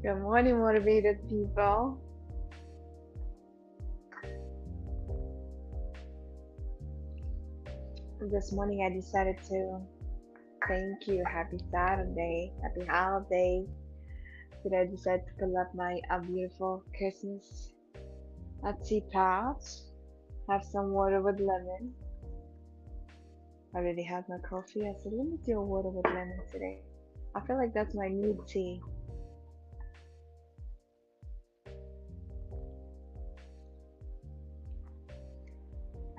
Good morning, motivated people. This morning I decided to thank you. Happy Saturday. Happy holiday. Today I decided to pull up my beautiful Christmas tea pouch. Have some water with lemon. I already had my coffee. I said, let me do a water with lemon today. I feel like that's my new tea.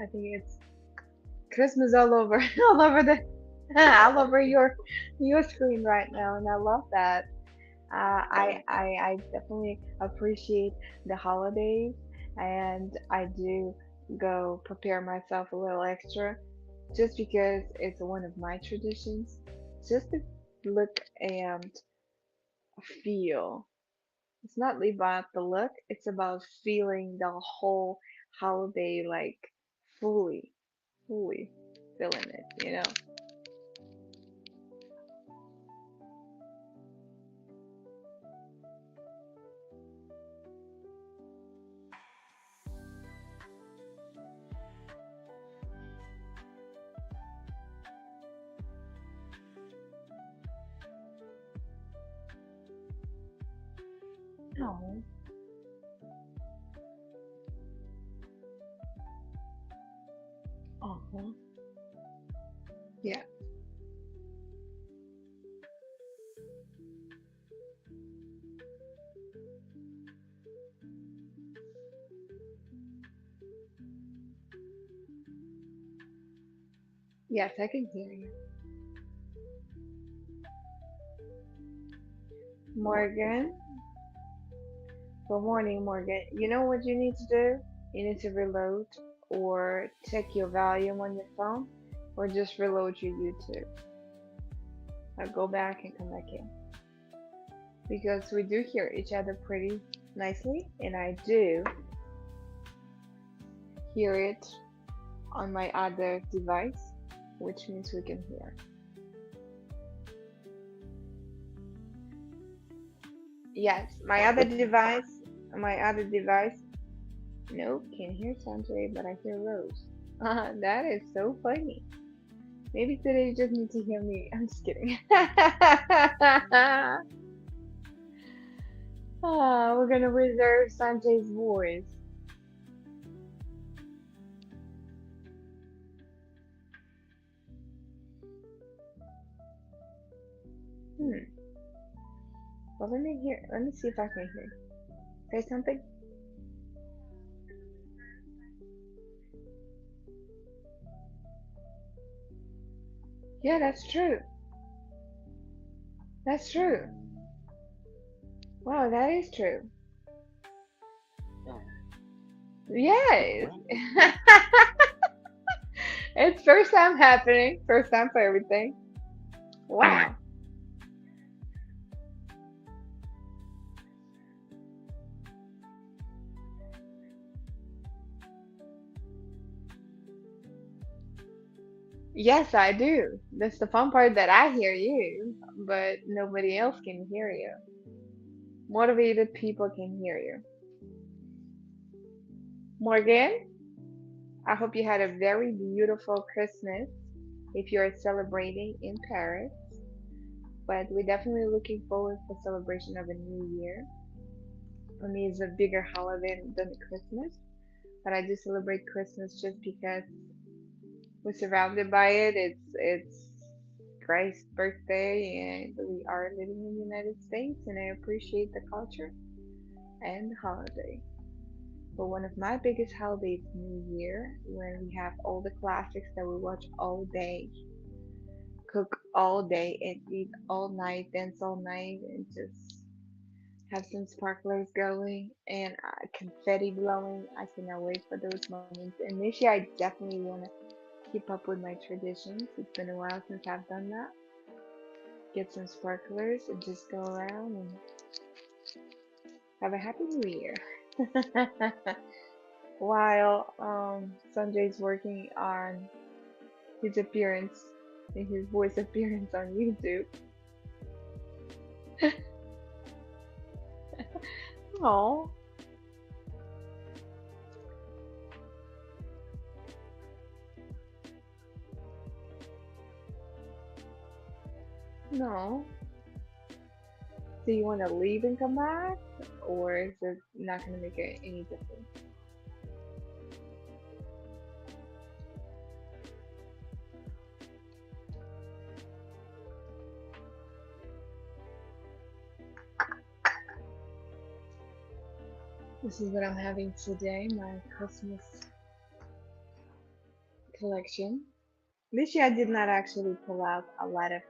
I think it's Christmas all over, all over the, all over your screen right now, and I love that. I definitely appreciate the holidays, and I do go prepare myself a little extra just because it's one of my traditions. Just to look and feel. It's not about the look, it's about feeling the whole holiday like fully, fully feeling it. Oh, oh, yeah. Yes, I can hear you. Morgan, good morning, Morgan. You know what you need to do? You need to reload or check your volume on your phone or just reload your YouTube. Or go back and come back in. Because we do hear each other pretty nicely, and I do hear it on my other device, which means we can hear. Yes, my other device, nope, can't hear Sanjay, but I hear Rose. That is so funny. Maybe today you just need to hear me. I'm just kidding. We're gonna reserve Sanjay's voice. Hmm. Well, let me hear. Let me see if I can hear. Say something. Yeah, that's true. That's true. Wow, that is true. Yes. It's first time happening. First time for everything. Wow. Yes, I do. That's the fun part that I hear you, but nobody else can hear you. Motivated people can hear you. Morgan, I hope you had a very beautiful Christmas if you're celebrating in Paris. But we're definitely looking forward for celebration of a new year. For me, it's a bigger holiday than Christmas, but I do celebrate Christmas just because we're surrounded by it. It's Christ's birthday, and we are living in the United States, and I appreciate the culture and the holiday. But one of my biggest holidays is New Year, when we have all the classics that we watch all day, cook all day, and eat all night, dance all night, and just have some sparklers going and confetti blowing. I cannot wait for those moments. And this year, I definitely want to keep up with my traditions. It's been a while since I've done that. Get some sparklers and just go around and have a happy new year. While Sanjay's working on his appearance, his voice appearance on YouTube. Oh, no. Do you want to leave and come back? Or is it not going to make any difference? This is what I'm having today, my Christmas collection. This year I did not actually pull out a lot of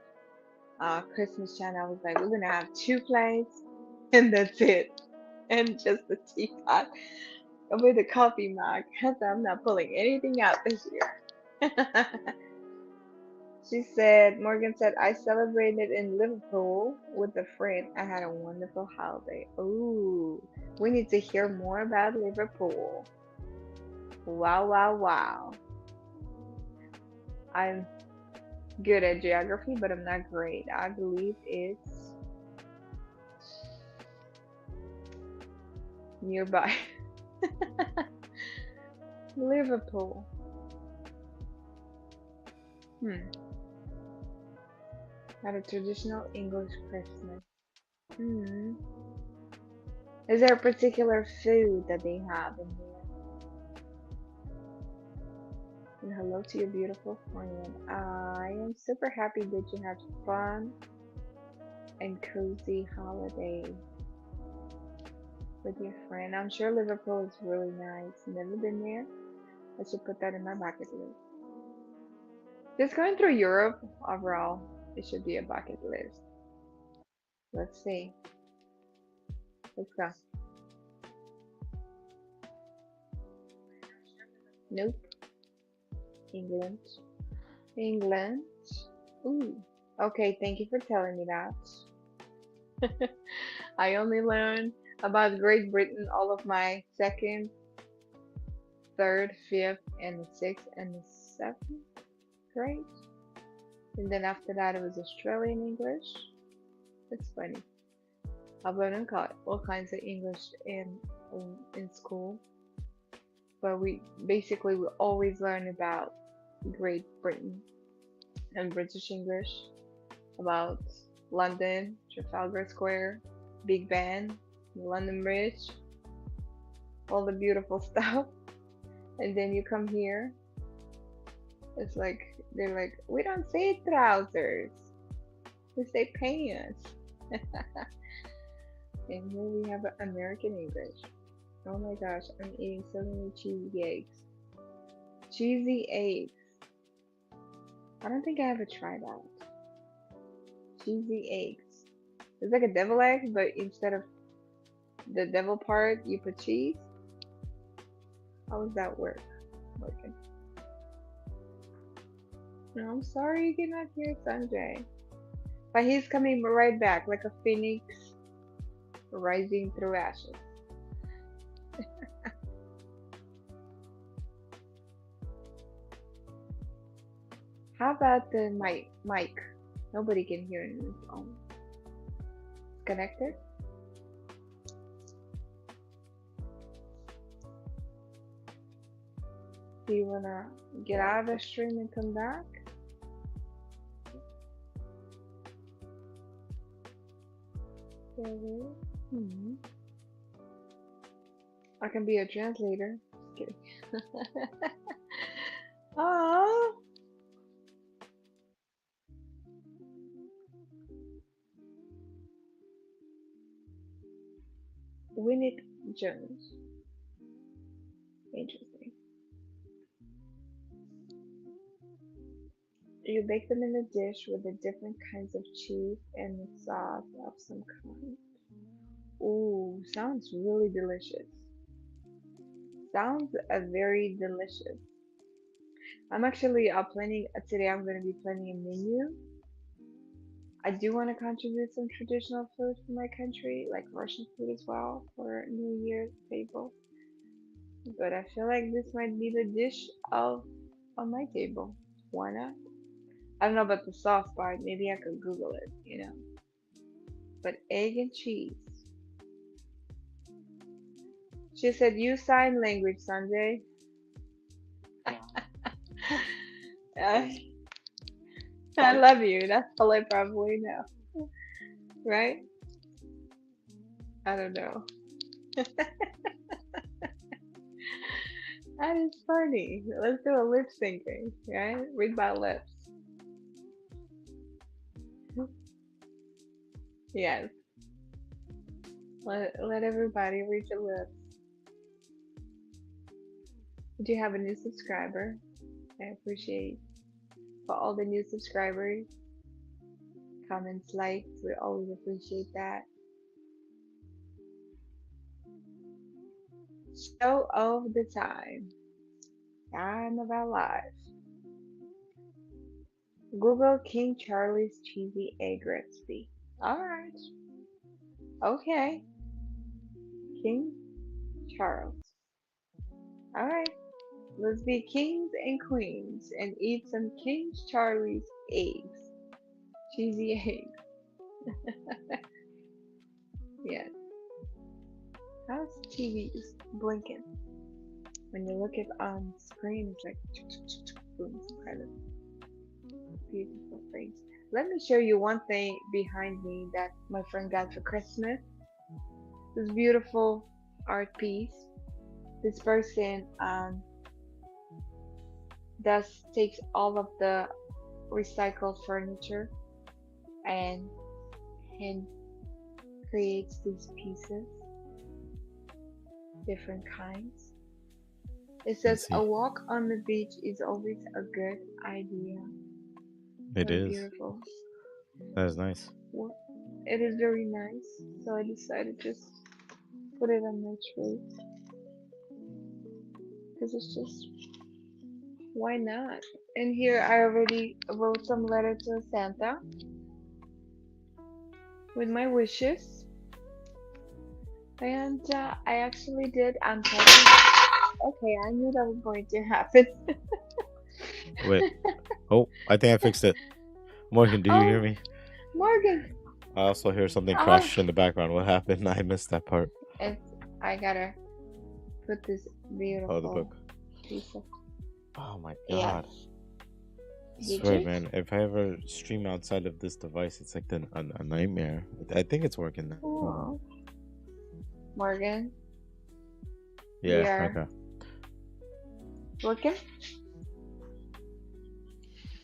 Christmas china. I was like, we're gonna have two plates and that's it. And just the teapot with the coffee mug. I said, I'm not pulling anything out this year. She said, Morgan said, I celebrated in Liverpool with a friend. I had a wonderful holiday. Ooh, we need to hear more about Liverpool. Wow, wow, wow. I'm good at geography, but I'm not great. I believe it's nearby. Liverpool. Hmm. At a traditional English Christmas. Hmm. Is there a particular food that they have in there? And hello to your beautiful friend. I am super happy that you had fun and cozy holiday with your friend. I'm sure Liverpool is really nice. Never been there. I should put that in my bucket list. Just going through Europe overall, it should be a bucket list. Let's see. Let's go. Nope. England. England. Ooh. Okay, thank you for telling me that. I only learned about Great Britain all of my second, third, fifth, and the sixth and the seventh grade. And then after that, it was Australian English. It's funny. I've learned all kinds of English in school, but we always learn about Great Britain and British English, about London, Trafalgar Square, Big Ben, the London Bridge, all the beautiful stuff. And then you come here, it's like they're like, we don't say trousers, we say pants. And here we have American English. Oh my gosh, I'm eating so many cheesy eggs. Cheesy eggs. I don't think I ever tried that. Cheesy eggs. It's like a devil egg, but instead of the devil part, you put cheese. How does that work? Working. No, I'm sorry you cannot hear Sanjay. But he's coming right back like a phoenix rising through ashes. How about the mic? Nobody can hear in this phone. Connected? Do you wanna get out of the stream and come back? Hmm. I can be a translator. Just kidding. Ah, Winnie Jones. Interesting. You bake them in a dish with the different kinds of cheese and the sauce of some kind. Ooh, sounds really delicious. Sounds very delicious. I'm actually planning today. I'm going to be planning a menu. I do want to contribute some traditional food from my country, like Russian food as well, for New Year's table. But I feel like this might be the dish of on my table. Why not? I don't know about the sauce part. Maybe I could Google it. But egg and cheese. She said, "Use sign language, Sanjay." I, I love you. That's all I probably know, right? I don't know. That is funny. Let's do a lip syncing, right? Read my lips. Yes. Let everybody read your lips. We do have a new subscriber. I appreciate for all the new subscribers, comments, likes. We always appreciate that. Show of the time of our life. Google King Charlie's cheesy egg recipe. All right. Okay. King Charles. All right. Let's be kings and queens and eat some King Charlie's eggs. Cheesy eggs. Yes. How's TV is blinking? When you look at on screen, it's like boom, it's incredible. Beautiful things. Let me show you one thing behind me that my friend got for Christmas. This beautiful art piece. This person does takes all of the recycled furniture and hand creates these pieces, different kinds. It Let's says a see. walk on the beach is always a good idea. It Very is. beautiful. That is nice. Well, it is very nice, so I decided just put it on my tray because it's just why not? And here I already wrote some letter to Santa with my wishes, and I actually did unpacking. Okay, I knew that was going to happen. Wait. Oh, I think I fixed it. Morgan, do you hear Oh, me? Morgan. I also hear something Oh, crash in the background. What happened? I missed that part. it's I gotta put this Oh, the beautiful book. piece of Oh my god. yes. I Did swear, you? man, if I ever stream outside of this device, it's like a nightmare. I think it's working now. Hold on. Oh, Morgan, we Yeah, are okay. looking.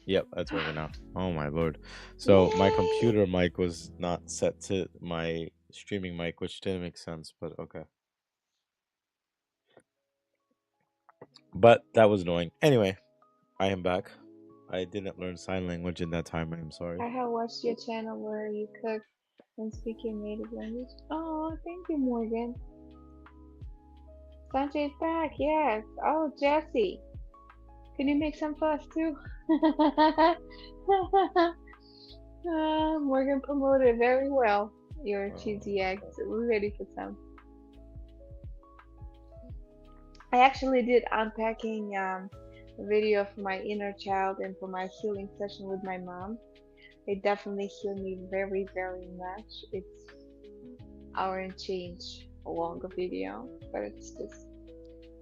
Yep, that's working now. Oh my lord. So my Yay! computer mic was not set to my streaming mic, which didn't make sense, but okay. But that was annoying. Anyway, I am back. I didn't learn sign language in that time. I'm sorry. I have watched your channel where you cook and speak your native language. Oh, thank you, Morgan. Sanjay's back. Yes. Oh, Jesse, can you make some for us too? Morgan promoted very well your cheesy eggs. Uh, We're ready for some. I actually did unpacking video for my inner child and for my healing session with my mom. It definitely healed me very, very much. It's hour and change a longer video, but it's just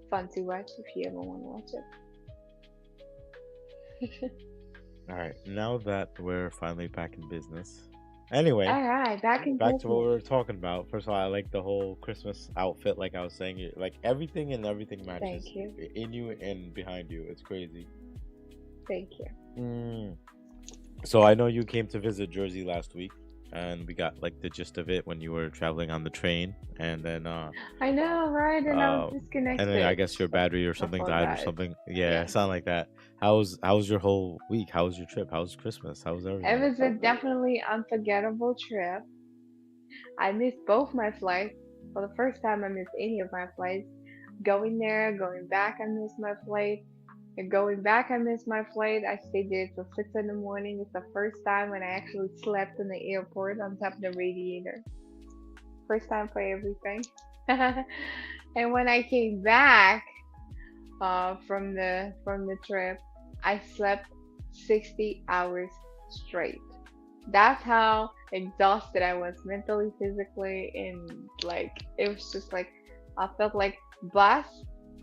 fun to watch if you ever want to watch it. all right, now that we're finally back in business. Anyway, All right, back in back to what we business. were talking about. First of all, I like the whole Christmas outfit. Like I was saying, like everything and everything Thank matches you. in you and behind you. It's crazy. Thank you. Mm. So I know you came to visit Jersey last week, and we got like the gist of it when you were traveling on the train, and then I know, right? And I was uh, and then I disconnected. guess your battery or My something phone died or died. something. Yeah, Yeah. sound like that. How's your whole week? How was your trip? How was Christmas? How was It everything? was a definitely unforgettable trip. I missed both my flights. For the first time, I missed any of my flights. Going there, going back, I missed my flight. And going back, I missed my flight. I stayed there till 6 in the morning. It's the first time when I actually slept in the airport on top of the radiator. First time for everything. And when I came back from the trip, I slept 60 hours straight. That's how exhausted I was mentally, physically, and like it was just like I felt like bus,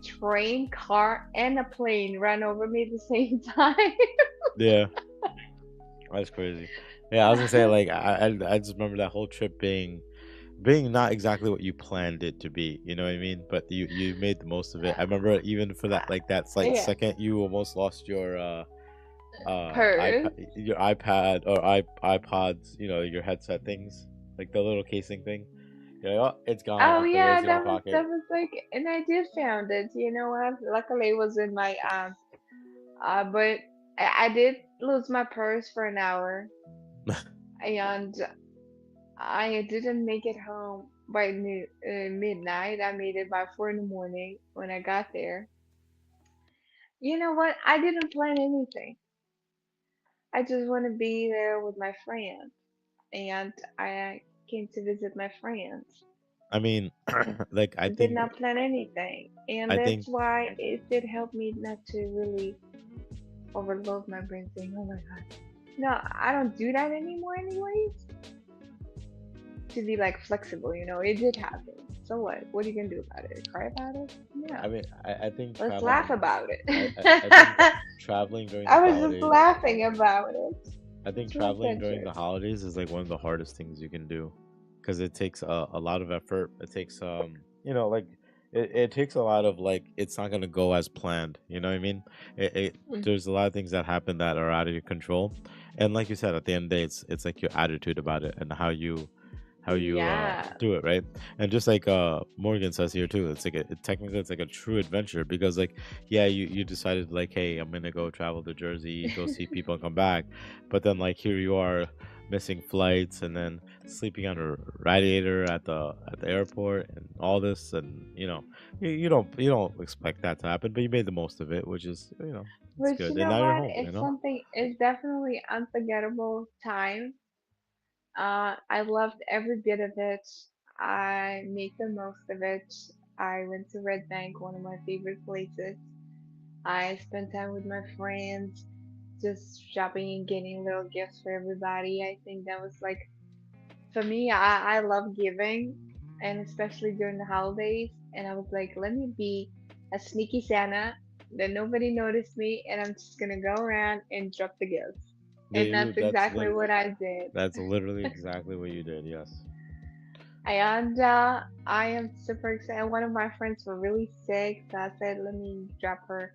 train, car, and a plane ran over me at the same time. Yeah, that's crazy. Yeah, I was gonna say like I just remember that whole trip being not exactly what you planned it to be. You know what I mean? But you made the most of it. I remember even for that like that slight Yeah, second, you almost lost your purse. iPad or iPods. You know your headset things, like the little casing thing. You're like, oh, it's gone. Oh It's like where's yeah, in my that pocket? was like, and I did found it. You know what? Luckily, it was in my but I did lose my purse for an hour, and I didn't make it home by midnight. I made it by 4 in the morning when I got there. You know what? I didn't plan anything. I just want to be there with my friends, and I came to visit my friends. I mean, like Did not plan anything, and I think that's why it did help me not to really overload my brain, saying, "Oh my god." No, I don't do that anymore, anyways. To be like flexible, it did happen. So what? What are you gonna do about it? Cry about it? No. I think Let's laugh traveling about it. I think traveling during the I was just holidays laughing about it. I think It's an traveling during adventure. the holidays is like one of the hardest things you can do because it takes a lot of effort. It takes like it takes a lot of like it's not gonna go as planned. You know what I mean? Mm. There's a lot of things that happen that are out of your control, and like you said, at the end of the day, it's like your attitude about it and how you Yeah. do it, right? And just like Morgan says here too, it's like technically it's like a true adventure because like yeah, you decided like hey, I'm gonna go travel to Jersey, go see people and come back, but then like here you are missing flights and then sleeping on a radiator at the airport and all this and you don't expect that to happen, but you made the most of it, which is it's But you good, and know now you're what? home. It's definitely unforgettable time. I loved every bit of it. I made the most of it. I went to Red Bank, one of my favorite places. I spent time with my friends, just shopping and getting little gifts for everybody. I think that was like, for me, I love giving, and especially during the holidays. And I was like, let me be a sneaky Santa that nobody noticed me, and I'm just gonna go around and drop the gifts. And that's exactly what I did. That's literally exactly what you did. Yes. And I am super excited. One of my friends were really sick, so I said, let me drop her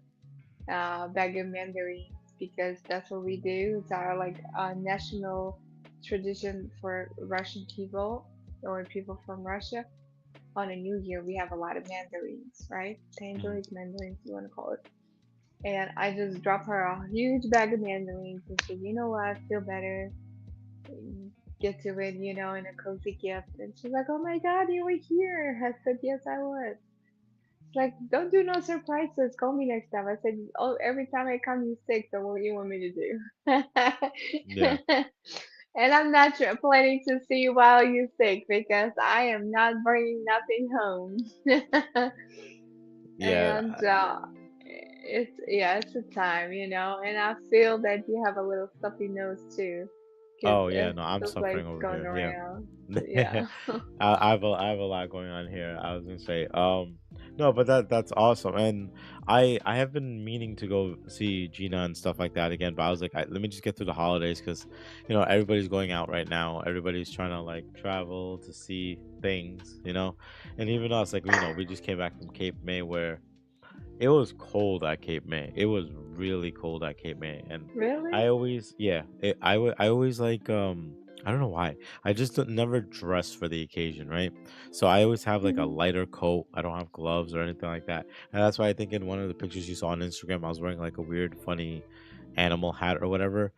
bag of mandarins because that's what we do. It's our like national tradition for Russian people or people from Russia. On a New Year, we have a lot of mandarins, right? Mhm. Tangerines, mandarins, you want to call it. And I just dropped her a huge bag of mandarins and said, you know what, feel better, get to it, in a cozy gift. And she's like, oh my God, you were here. I said, yes, I was. She's like, don't do no surprises. Call me next time. I said, oh, every time I come, you sick. So what do you want me to Yeah. do? And I'm not planning to see you while you're sick because I am not bringing nothing home. Yeah. And it's a time, and I feel that you have a little stuffy nose too, because Oh yeah, it no, I'm feels like suffering it's over going here. Yeah. around. Yeah. I have a lot going on here. I was gonna say, no, but that's awesome, and I have been meaning to go see Gina and stuff like that again, but I was like, let me just get through the holidays because, everybody's going out right now. Everybody's trying to like travel to see things, and even us, like we just came back from Cape May where it was cold at Cape May. It was really cold at Cape May, and I Really? always, yeah, I always like, I don't know why. I just don't, never dress for the occasion, right? So I always have like a Hmm. lighter coat. I don't have gloves or anything like that, and that's why I think in one of the pictures you saw on Instagram, I was wearing like a weird, funny animal hat or whatever.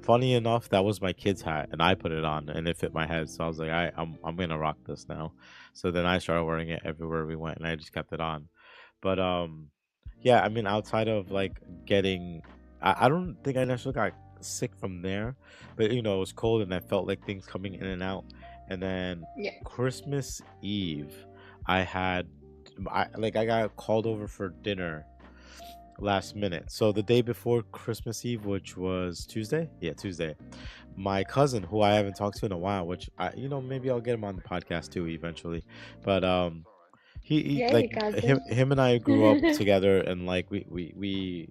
Funny enough, that was my kid's hat, and I put it on, and it fit my head. So I was like, I'm gonna rock this now. So then I started wearing it everywhere we went, and I just kept it on. But yeah, I mean, outside of like getting, I don't think I necessarily got sick from there, but it was cold and I felt like things coming in and out. And then Yeah. Christmas Eve, I had, I got called over for dinner last minute. So the day before Christmas Eve, which was Tuesday, yeah, Tuesday, my cousin, who I haven't talked to in a while, which maybe I'll get him on the podcast too eventually, but he like Yay, him cousins. him and I grew up together, and like we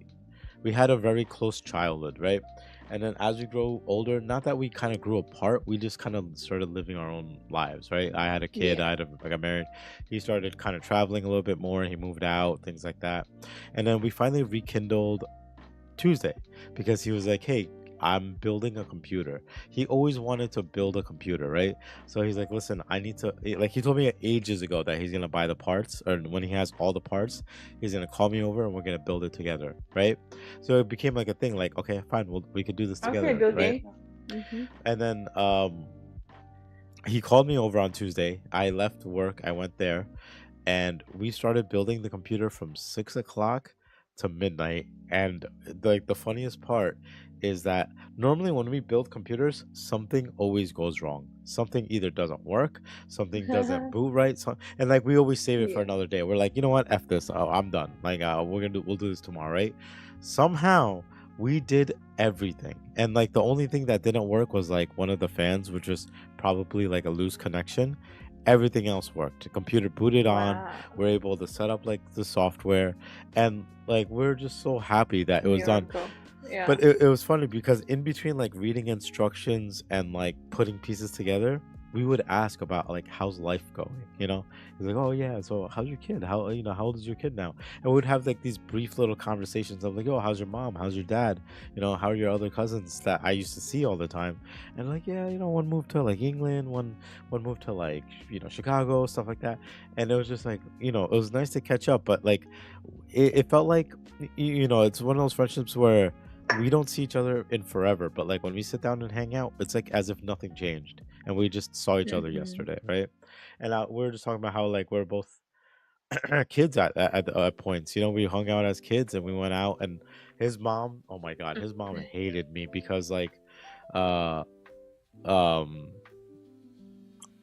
had a very close childhood, right? And then as we grow older, not that we kind of grew apart, we just kind of started living our own lives, right? I had a kid, Yeah. I got married. He started kind of traveling a little bit more. He moved out, things like that. And then we finally rekindled Tuesday because he was like, "Hey, I'm building a computer." He always wanted to build a computer, right? So he's like, "Listen, I need to." Like he told me ages ago that he's gonna buy the parts, or when he has all the parts, he's gonna call me over and we're gonna build it together, right? So it became like a thing. Like, okay, fine, we could do this Okay, together, right? building. Mm-hmm. And then he called me over on Tuesday. I left work. I went there and we started building the computer from 6 o'clock to midnight. And like the funniest part is that normally when we build computers, something always goes wrong. Something either doesn't work, something doesn't boot right, and like we always save it for Yeah. another day. We're like, you know what, f this. Oh, I'm done. Like, we'll do this tomorrow, right? Somehow we did everything, and like the only thing that didn't work was like one of the fans, which was probably like a loose connection. Everything else worked. The computer booted on. Wow. We're able to set up like the software, and like we're just so happy that it was done. Miracle. Yeah. But it was funny because in between like reading instructions and like putting pieces together, we would ask about like how's life going, you know? He's like, "Oh yeah, so how's your kid? How how old is your kid now?" And we'd have like these brief little conversations of like, "Oh, how's your mom? How's your dad? How are your other cousins that I used to see all the time?" And like, "Yeah, one moved to like England, one moved to like, Chicago, stuff like that." And it was just like, it was nice to catch up, but like it felt like it's one of those friendships where we don't see each other in forever, but like when we sit down and hang out, it's like as if nothing changed and we just saw each other Mm-hmm. yesterday, right? And we were just talking about how like we're both kids at points. We hung out as kids and we went out, and his mom, oh my god, his mom hated me because like uh um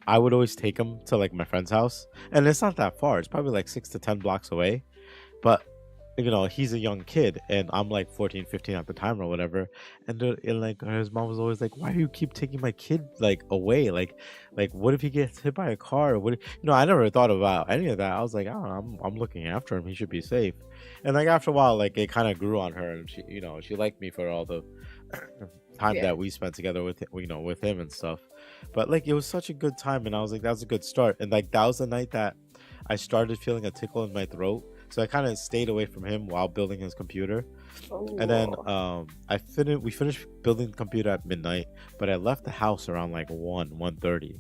I would always take him to like my friend's house, and it's not that far. It's probably like 6 to 10 blocks away, but he's a young kid and I'm like 14, 15 at the time or whatever. And like his mom was always like, "Why do you keep taking my kid like away? Like what if he gets hit by a car? What I never thought about any of that. I was like, "Oh, I'm looking after him. He should be safe." And like after a while, like it kind of grew on her, and she liked me for all the time Yeah. that we spent together with him and stuff. But like it was such a good time, and I was like, that was a good start. And like that was the night that I started feeling a tickle in my throat, so I kind of stayed away from him while building his computer. And then Oh. we finished building the computer at midnight, but I left the house around like 1:30.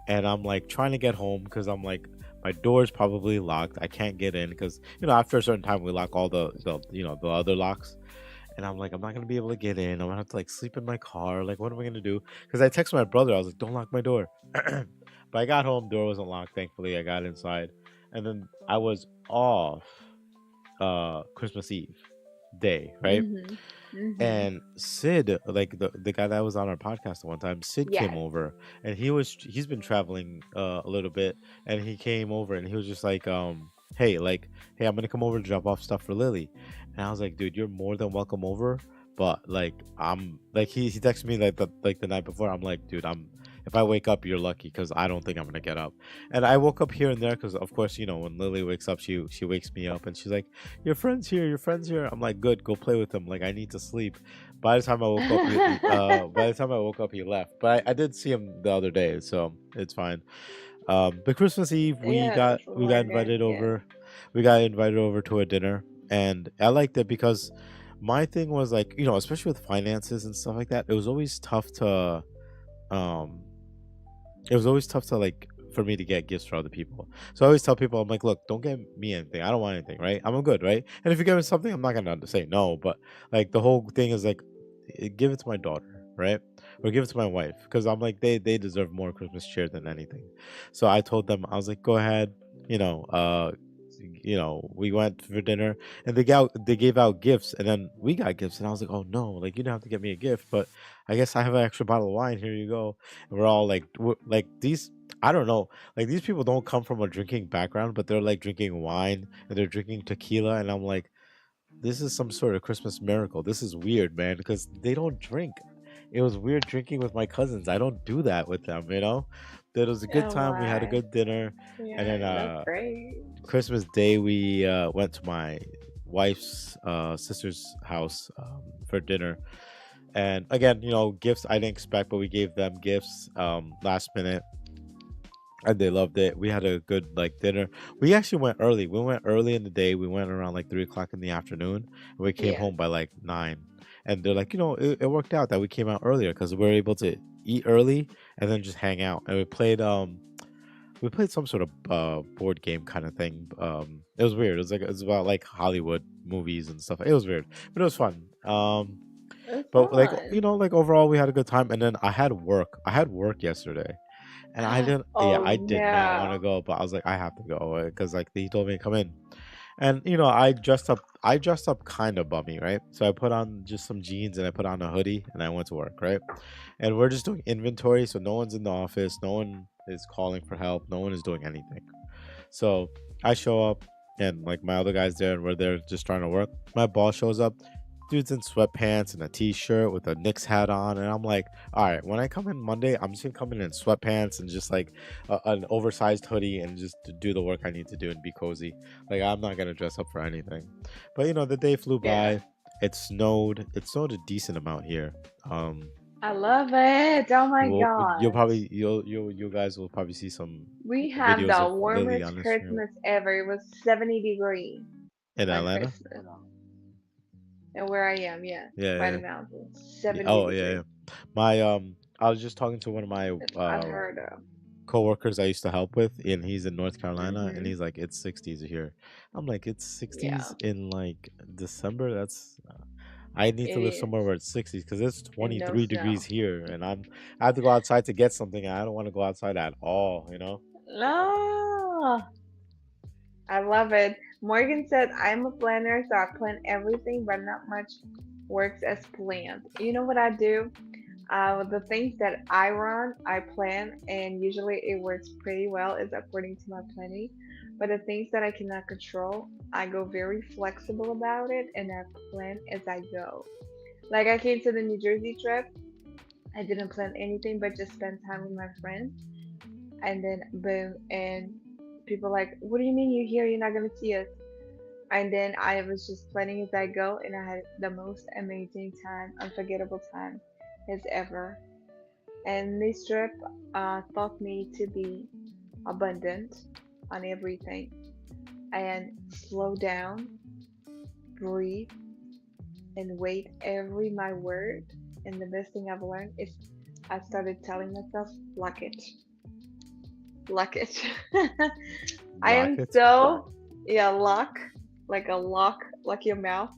And I'm like trying to get home because I'm like my door's probably locked. I can't get in because after a certain time we lock all the other locks. And I'm like, I'm not gonna be able to get in. I'm gonna have to like sleep in my car. Like, what am I gonna do? Because I texted my brother. I was like, don't lock my door. But I got home, door wasn't locked. Thankfully, I got inside, and then I was off Christmas Eve day, right? Mm-hmm. Mm-hmm. And Sid, like the guy that was on our podcast one time, Sid came Yes. over, and he's been traveling a little bit, and he came over and he was just like, hey, hey, I'm gonna come over to drop off stuff for Lily. And I was like, dude, you're more than welcome over, but like I'm like he texted me like the night before. I'm like, dude, if I wake up, you're lucky because I don't think I'm gonna get up. And I woke up here and there because of course when Lily wakes up, she wakes me up and she's like, your friend's here, your friend's here. I'm like, good, go play with him. Like I need to sleep. By the time I woke up, he left. But I did see him the other day, so it's fine. But Christmas Eve, Yeah, that's a we got lot good. invited Yeah. over. We got invited over to a dinner, and I liked it because my thing was like, especially with finances and stuff like that, um it was always tough to like for me to get gifts for other people. So I always tell people, I'm like, look, don't get me anything. I don't want anything, right? I'm good, right? And if you give me something, I'm not gonna say no. But like the whole thing is like, give it to my daughter, right? Or give it to my wife, because I'm like they deserve more Christmas cheer than anything. So I told them, I was like, go ahead, you know, uh, we went for dinner and they gave out gifts, and then we got gifts, and I was like, oh no, like you didn't have to get me a gift, but I guess I have an extra bottle of wine. Here you go. And we're all like, like these. I don't know. Like these people don't come from a drinking background, but they're like drinking wine and they're drinking tequila, and I'm like, this is some sort of Christmas miracle. This is weird, man, because they don't drink. It was weird drinking with my cousins. I don't do that with them. it was a good Oh time. We had a my. good dinner, and Yeah, then that's great. Christmas Day we went to my wife's sister's house for dinner. And again, gifts I didn't expect, but we gave them gifts last minute, and they loved it. We had a good like dinner. We actually went early. We went early in the day. We went around like 3 o'clock in the afternoon, and we came Yeah. home by like 9. And they're like, it worked out that we came out earlier because we were able to eat early and then just hang out. And we played some sort of board game kind of thing. It was weird. It was about like Hollywood movies and stuff. It was weird, but it was fun. It's But like fun. like overall, we had a good time. And then I had work. I had work yesterday, and I didn't. Yeah, Oh I did not want to no. go, but I was like, I have to go because like he told me to come in, and I dressed up. I dressed up kind of bummy, right? So I put on just some jeans and I put on a hoodie and I went to work, right? And we're just doing inventory, so no one's in the office, no one is calling for help, no one is doing anything. So I show up and like my other guys there and we're there just trying to work. My boss shows up. Dude's in sweatpants and a t-shirt with a Knicks hat on, and I'm like, all right, when I come in Monday, I'm just gonna come in sweatpants and just like an oversized hoodie and just to do the work I need to do and be cozy. Like I'm not gonna dress up for anything. But the day flew Yeah. by. It snowed. It snowed a decent amount here. Um, I love it. Oh my you'll gosh. probably you guys will probably see some We have videos the of Lily warmest on Instagram Christmas ever. It was 70 degree in on Atlanta. Christmas. And where I am, yeah, Yeah, by yeah, the mountains. yeah. 70 Oh, yeah, degree. yeah. My I was just talking to one of my It's unheard of. coworkers I used to help with, and he's in North Carolina, and Hmm. he's like, it's 60s here. I'm like, it's 60s Yeah, in like December. That's I need it to live is. somewhere where it's 60s because it's And no 23 degrees snow. here, and I have to go outside to get something. And I don't want to go outside at all. No, I love it. Morgan said, I'm a planner, so I plan everything, but not much works as planned. You know what I do? The things that I run, I plan, and usually it works pretty well, is according to my planning. But the things that I cannot control, I go very flexible about it and I plan as I go. Like I came to the New Jersey trip, I didn't plan anything but just spend time with my friends, and then boom, and people like, what do you mean you're here? You're not gonna see us? And then I was just planning as I go, and I had the most amazing time, unforgettable time as ever. And this trip taught me to be abundant on everything and slow down, breathe, and wait every my word. And the best thing I've learned is I started telling myself, lock it, lock it. I Lock am it. so, yeah, lock, like a lock, like your mouth.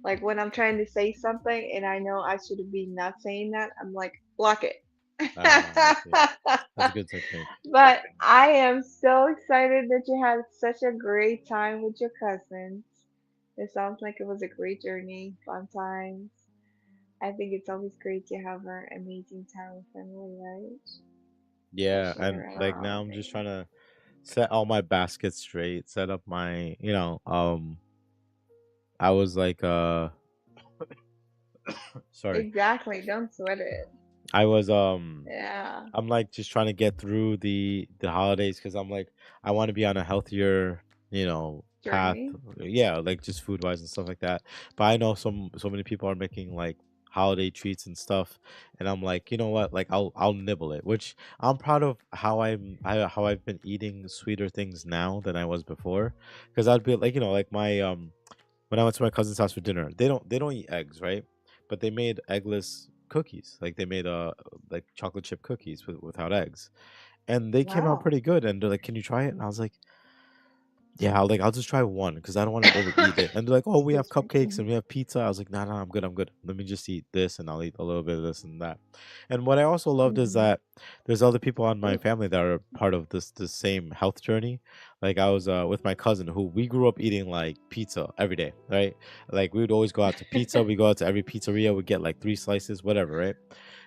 Like when I'm trying to say something and I know I should be not saying that, I'm like, block it. I see. That's a good technique. But I am so excited that you had such a great time with your cousins. It sounds like it was a great journey, fun times. I think it's always great to have an amazing time with family, right? Yeah, Especially and around like now I'm holidays. just trying to set all my baskets straight, set up my, I was like sorry. Exactly, don't sweat it. I was Yeah, I'm like just trying to get through the holidays because I'm like I want to be on a healthier path. journey. Yeah, like just food wise and stuff like that. But I know so many people are making like holiday treats and stuff, and I'm like, you know what? Like I'll nibble it, which I'm proud of how I've been eating sweeter things now than I was before. Because I'd be like like my when I went to my cousin's house for dinner, they don't eat eggs, right? But they made eggless cookies. Like they made like chocolate chip cookies without eggs, and they came out Wow. pretty good. And they're like, "Can you try it?" And I was like, yeah, I'll just try one because I don't want to overeat it. And they're like, "Oh, we have Excuse me. cupcakes Hmm. and we have pizza." I was like, "No, no, I'm good. I'm good. Let me just eat this, and I'll eat a little bit of this and that." And what I also loved is Hmm. that there's other people on my Ooh, family that are part of this same health journey. Like I was with my cousin who we grew up eating like pizza every day, right? Like we would always go out to pizza. We go out to every pizzeria. We get like 3 slices, whatever, right?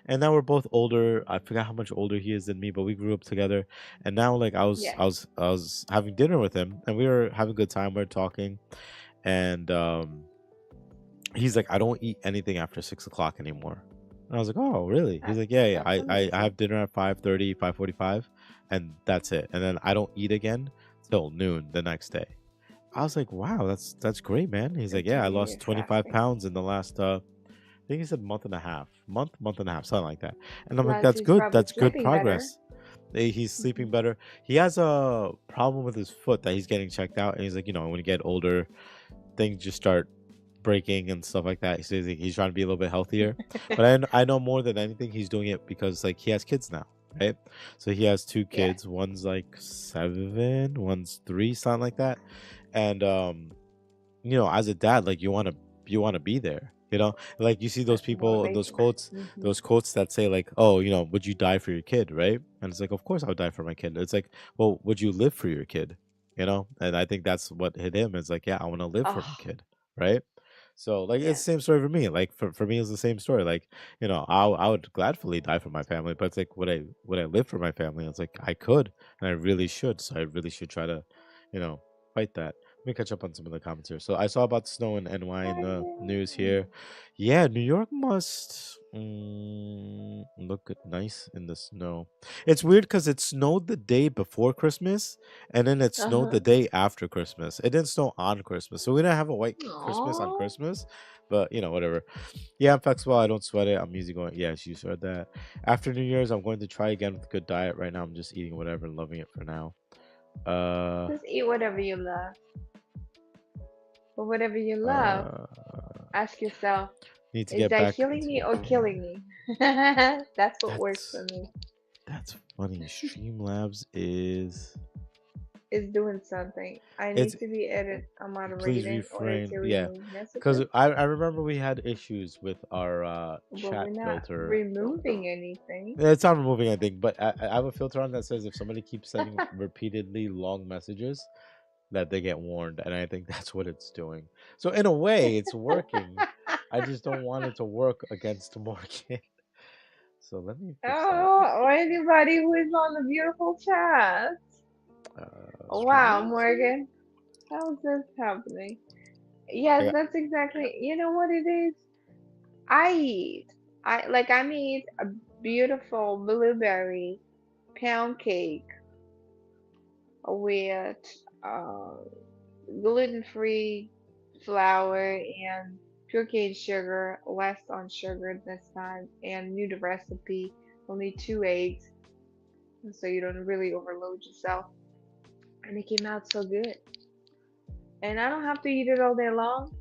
And now we're both older. I forgot how much older he is than me, but we grew up together. And now like yeah. I was having dinner with him and we were having a good time. We are talking, and he's like, I don't eat anything after 6 o'clock anymore. And I was like, "Oh, really?" He's like, "Yeah, yeah. That's I amazing. have dinner at 5:30, 5:45, and that's it. And then I don't eat again till noon the next day." I was like, "Wow, that's great, man." He's like, "Yeah, I Okay, lost you're 25 fasting. pounds in the last I think he said month and a half, month and a half, something like that." And I'm like, Plus, "That's he's good. probably That's good sleeping better. progress." He's sleeping Hmm. better. He has a problem with his foot that he's getting checked out, and he's like, when you get older, things just start breaking and stuff like that. He says he's trying to be a little bit healthier. But I know more than anything he's doing it because like he has kids now, right? So he has two Yes. kids. One's like 7, one's 3, something like that. And as a dad, like you want to be there. Like you see those That's people and motivation. Hmm. those quotes that say like, "Oh, would you die for your kid?" Right? And it's like, of course I would die for my kid. It's like, well, would you live for your kid? And I think that's what hit him. It's like, yeah, I want to live for my Oh, kid, right? So like it's yes. the same story for me. Like for me it's the same story. Like, I would gladly die for my family, but it's like would I live for my family? It's like I could and I really should. So I really should try to, you know, fight that. Let me catch up on some of the comments here. So I saw about snow in NY in the news here. Yeah, New York must look nice in the snow. It's weird because it snowed the day before Christmas and then it snowed Uh-huh. the day after Christmas. It didn't snow on Christmas. So we didn't have a white Christmas on Oh, Christmas, but whatever. Yeah, I'm flexible. I don't sweat it. I'm easy going. Yeah, she said that. After New Year's, I'm going to try again with good diet. Right now, I'm just eating whatever and loving it for now. Uh, just eat whatever you love. But whatever you love, uh, ask yourself, need to is get that back healing into me or the. killing me? That's what works That's for me. that's funny. Streamlabs is Is doing something. I it's need to be edit or please moderated in order refrain. to Yeah, remove because messages, I remember we had issues with our but we're chat not filter. removing anything. It's not removing anything, but I have a filter on that says if somebody keeps sending repeatedly long messages, that they get warned, and I think that's what it's doing. So in a way, it's working. I just don't want it to work against Morgan. So let me fix that. Oh, or anybody who is on the beautiful chat. Wow, Streamlabs here. Morgan, how is this happening? I Yes, got, that's exactly. You know what it is? I eat. I made a beautiful blueberry pound cake with uh, gluten-free flour and pure cane sugar, less on sugar this time, and knew the recipe. Only 2 eggs, so you don't really overload yourself. And it came out so good. And I don't have to eat it all day long.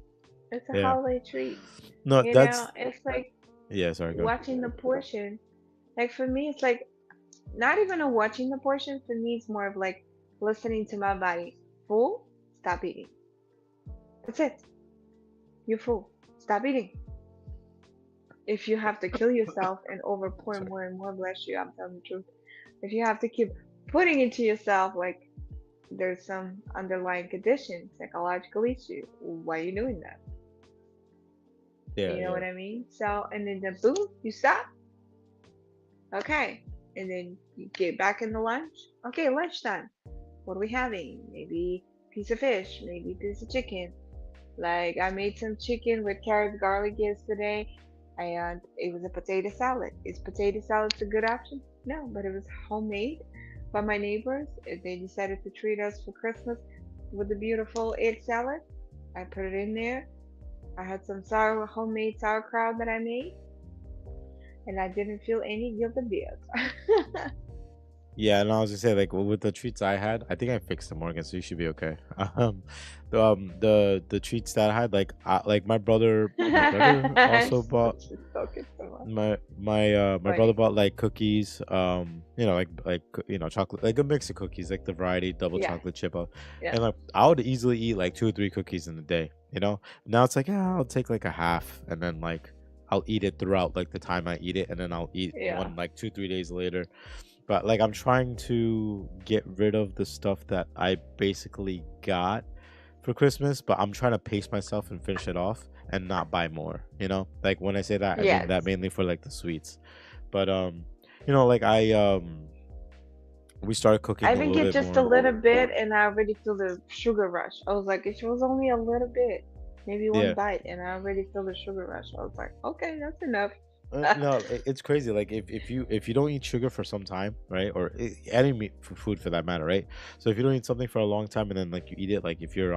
It's a yeah. holiday treat. No, that's It's like yeah. Sorry, go. watching the portion. Like for me, it's like not even a watching the portion. For me, it's more of like listening to my body. Full? Stop eating. That's it. You're full. Stop eating. If you have to kill yourself and over pour Sorry. more and more, bless you, I'm telling the truth. If you have to keep putting into yourself, like there's some underlying condition, psychological issue, why are you doing that? Yeah, You know yeah, what I mean? So, and then the boom, you stop. Okay. And then you get back in the lunch. Okay, lunchtime. What are we having? Maybe piece of fish, maybe piece of chicken. Like I made some chicken with carrots, garlic yesterday, and it was a potato salad. Is potato salad a good option? No, but it was homemade by my neighbors. They decided to treat us for Christmas with a beautiful egg salad. I put it in there. I had some homemade sauerkraut that I made, and I didn't feel any guilt a bit. yeah. And I was gonna say like with the treats I had, I think I fixed them, Morgan. So you should be okay. Um, the treats that I had, like my brother also bought She's talking too much. my brother Funny. bought like cookies, chocolate, like a mix of cookies, like the variety double Yes, chocolate chip, yes, and like I would easily eat like 2 or 3 cookies in a day. Now it's like, yeah, I'll take like a half and then like I'll eat it throughout like the time I eat it, and then I'll eat yeah. one like 2 3 days later. But like I'm trying to get rid of the stuff that I basically got for Christmas, but I'm trying to pace myself and finish it off and not buy more. Like when I say that, I mean Yes. that mainly for like the sweets. But like we started I cooking a think little it bit just a more. little bit, and I already feel the sugar rush. I was like, it was only a little bit, maybe one Yeah. bite, and I already feel the sugar rush. I was like, okay, that's enough. No, it's crazy. Like if you don't eat sugar for some time, right, or any meat for food for that matter, right? So if you don't eat something for a long time and then like you eat it, like if you're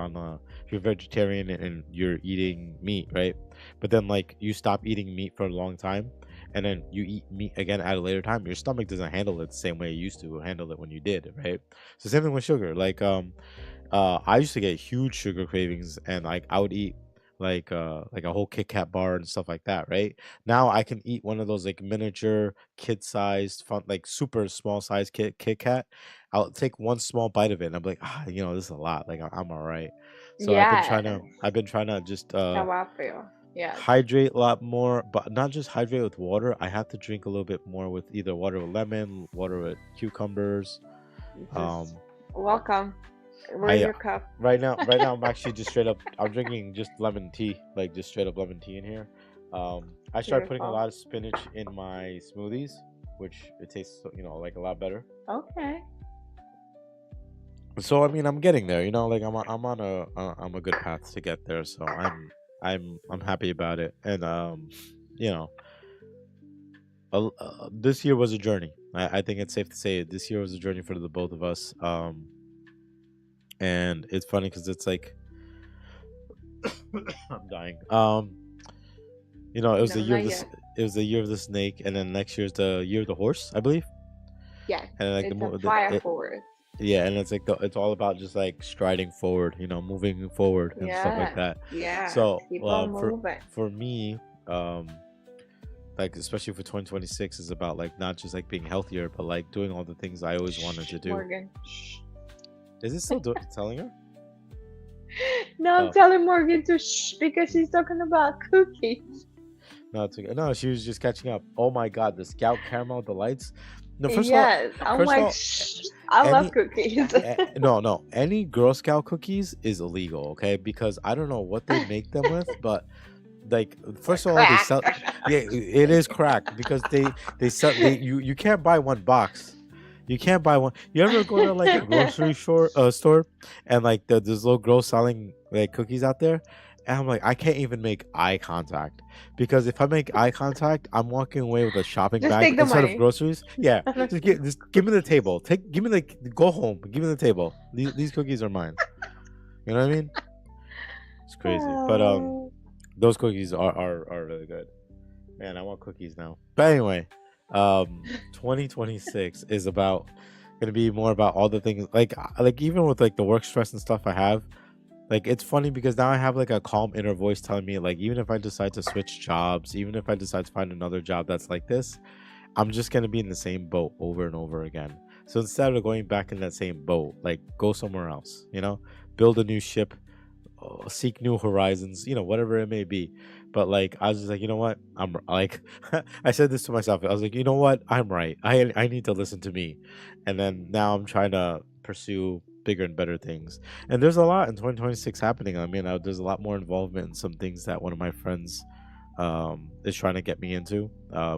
vegetarian and you're eating meat, right? But then like you stop eating meat for a long time, and then you eat meat again at a later time, your stomach doesn't handle it the same way it used to handle it when you did, right? So same thing with sugar. I used to get huge sugar cravings, and like I would eat like a whole Kit Kat bar and stuff like that, right? Now I can eat one of those like miniature kid-sized, fun, like super small size Kit Kat. I'll take one small bite of it, and I'm like, this is a lot. Like I'm all right. So Yes, I've been trying to just how I feel. Yes, hydrate a lot more, but not just hydrate with water. I have to drink a little bit more with either water with lemon, water with cucumbers. just Um, welcome. Where's I your cup? right now I'm actually just straight up. I'm drinking just lemon tea, like just straight up lemon tea in here. I started putting a Beautiful. lot of spinach in my smoothies, which it tastes like a lot better. Okay. So I mean, I'm getting there. Like I'm on I'm a good path to get there. So I'm happy about it. And you know, this year was a journey. I think it's safe to say it. This year was a journey for the both of us. And it's funny because it's like I'm dying. It was the No, year of not this. yet. It was the year of the snake, and then next year's the year of the horse, I believe. Yes, And then, like it's a fire it, forward. yeah, and it's like it's all about just like striding forward, moving forward and stuff like Yes, that. yes. So, Keep on for moving. me, like especially for 2026, is about like not just like being healthier, but like doing all the things I always wanted Shh, to do. Morgan. Shh. Is it still telling her? No, I'm Oh, telling Morgan to shh because she's talking about cookies. no, it's okay. No, she was just catching up. Oh my God, the Scout Caramel Delights. No, Yes, I'm first of like, all, shh. I love any cookies. no, any Girl Scout cookies is illegal, okay? Because I don't know what they make them with, but like first of all they Crack. sell, yeah, it is crack because they sell, you can't buy one box. You can't buy one. You ever go to like a grocery store and like there's little girls selling like cookies out there, and I'm like, I can't even make eye contact because if I make eye contact, I'm walking away with a shopping Just bag take the instead of money. groceries. Yeah, just give me the table. Give me the go home. Give me the table. These cookies are mine. You know what I mean? It's crazy, but Oh, those cookies are really good. Man, I want cookies now. But anyway, 2026 is about gonna be more about all the things like even with like the work stress and stuff I have. Like it's funny because now I have like a calm inner voice telling me like even if I decide to switch jobs, even if I decide to find another job that's like this, I'm just gonna be in the same boat over and over again. So instead of going back in that same boat, like go somewhere else, build a new ship, seek new horizons, whatever it may be. But like, I was just like, you know what? Like, I said this to myself. I was like, you know what? I'm right. I need to listen to me. And then now I'm trying to pursue bigger and better things. And there's a lot in 2026 happening. I mean, there's a lot more involvement in some things that one of my friends is trying to get me into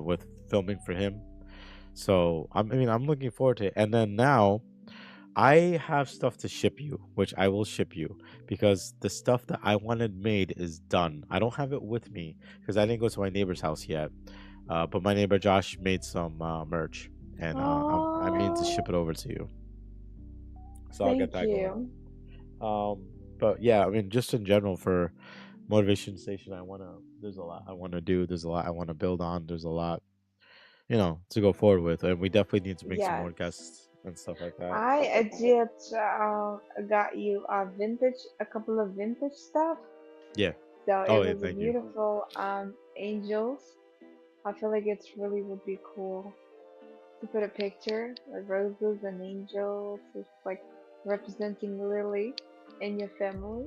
with filming for him. So I'm looking forward to it. And then now I have stuff to ship you, which I will ship you because the stuff that I wanted made is done. I don't have it with me because I didn't go to my neighbor's house yet. But my neighbor Josh made some merch, and I mean to oh, ship it over to you. So I'll get thank that going. you. But yeah, I mean, just in general for Motivation Station, there's a lot I want to do. There's a lot I want to build on. There's a lot, to go forward with, and we definitely need to make some more Yes. guests and stuff like that. I did got you a couple of vintage stuff. Yeah. So it Oh yeah, was a thank you. beautiful angels. I feel like it's really would be cool to put a picture of roses and angels, just like representing Lily and your family.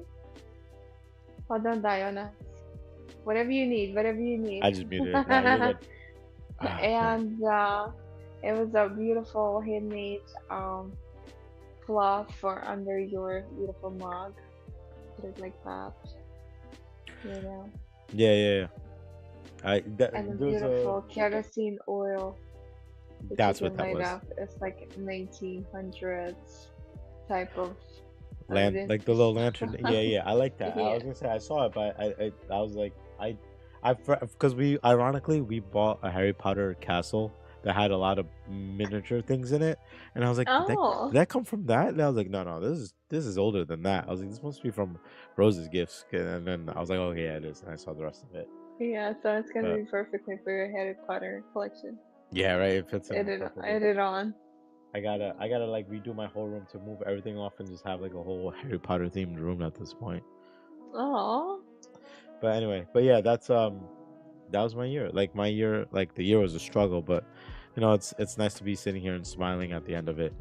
Hold on, Diana. Whatever you need, whatever you I need. just muted it. Nah, you're good. Man. And it was a beautiful handmade cloth for under your beautiful mug. Put it like that, you know. Yeah, yeah, yeah. And a There's a beautiful kerosene oil that you that's what can that light was. up. It's like 1900s type of Land, like the vintage little stuff. lantern. Yeah, yeah. I like that. I Yeah. was gonna say I saw it, but I was like, I because we ironically we bought a Harry Potter castle that had a lot of miniature things in it, and I was like, did Oh, that come from that? And I was like, no, no, this is older than that. I was like, this must be from Rose's gifts, and then I was like, okay, yeah, it is. And I saw the rest of it, yeah. So it's gonna but be perfectly for your Harry Potter collection. yeah, right, it fits in Edit, perfectly. edit on. I gotta like redo my whole room to move everything off and just have like a whole Harry Potter themed room at this point. Oh, But anyway, but yeah, that was my year. Like my year, like the year was a struggle, but it's nice to be sitting here and smiling at the end of it.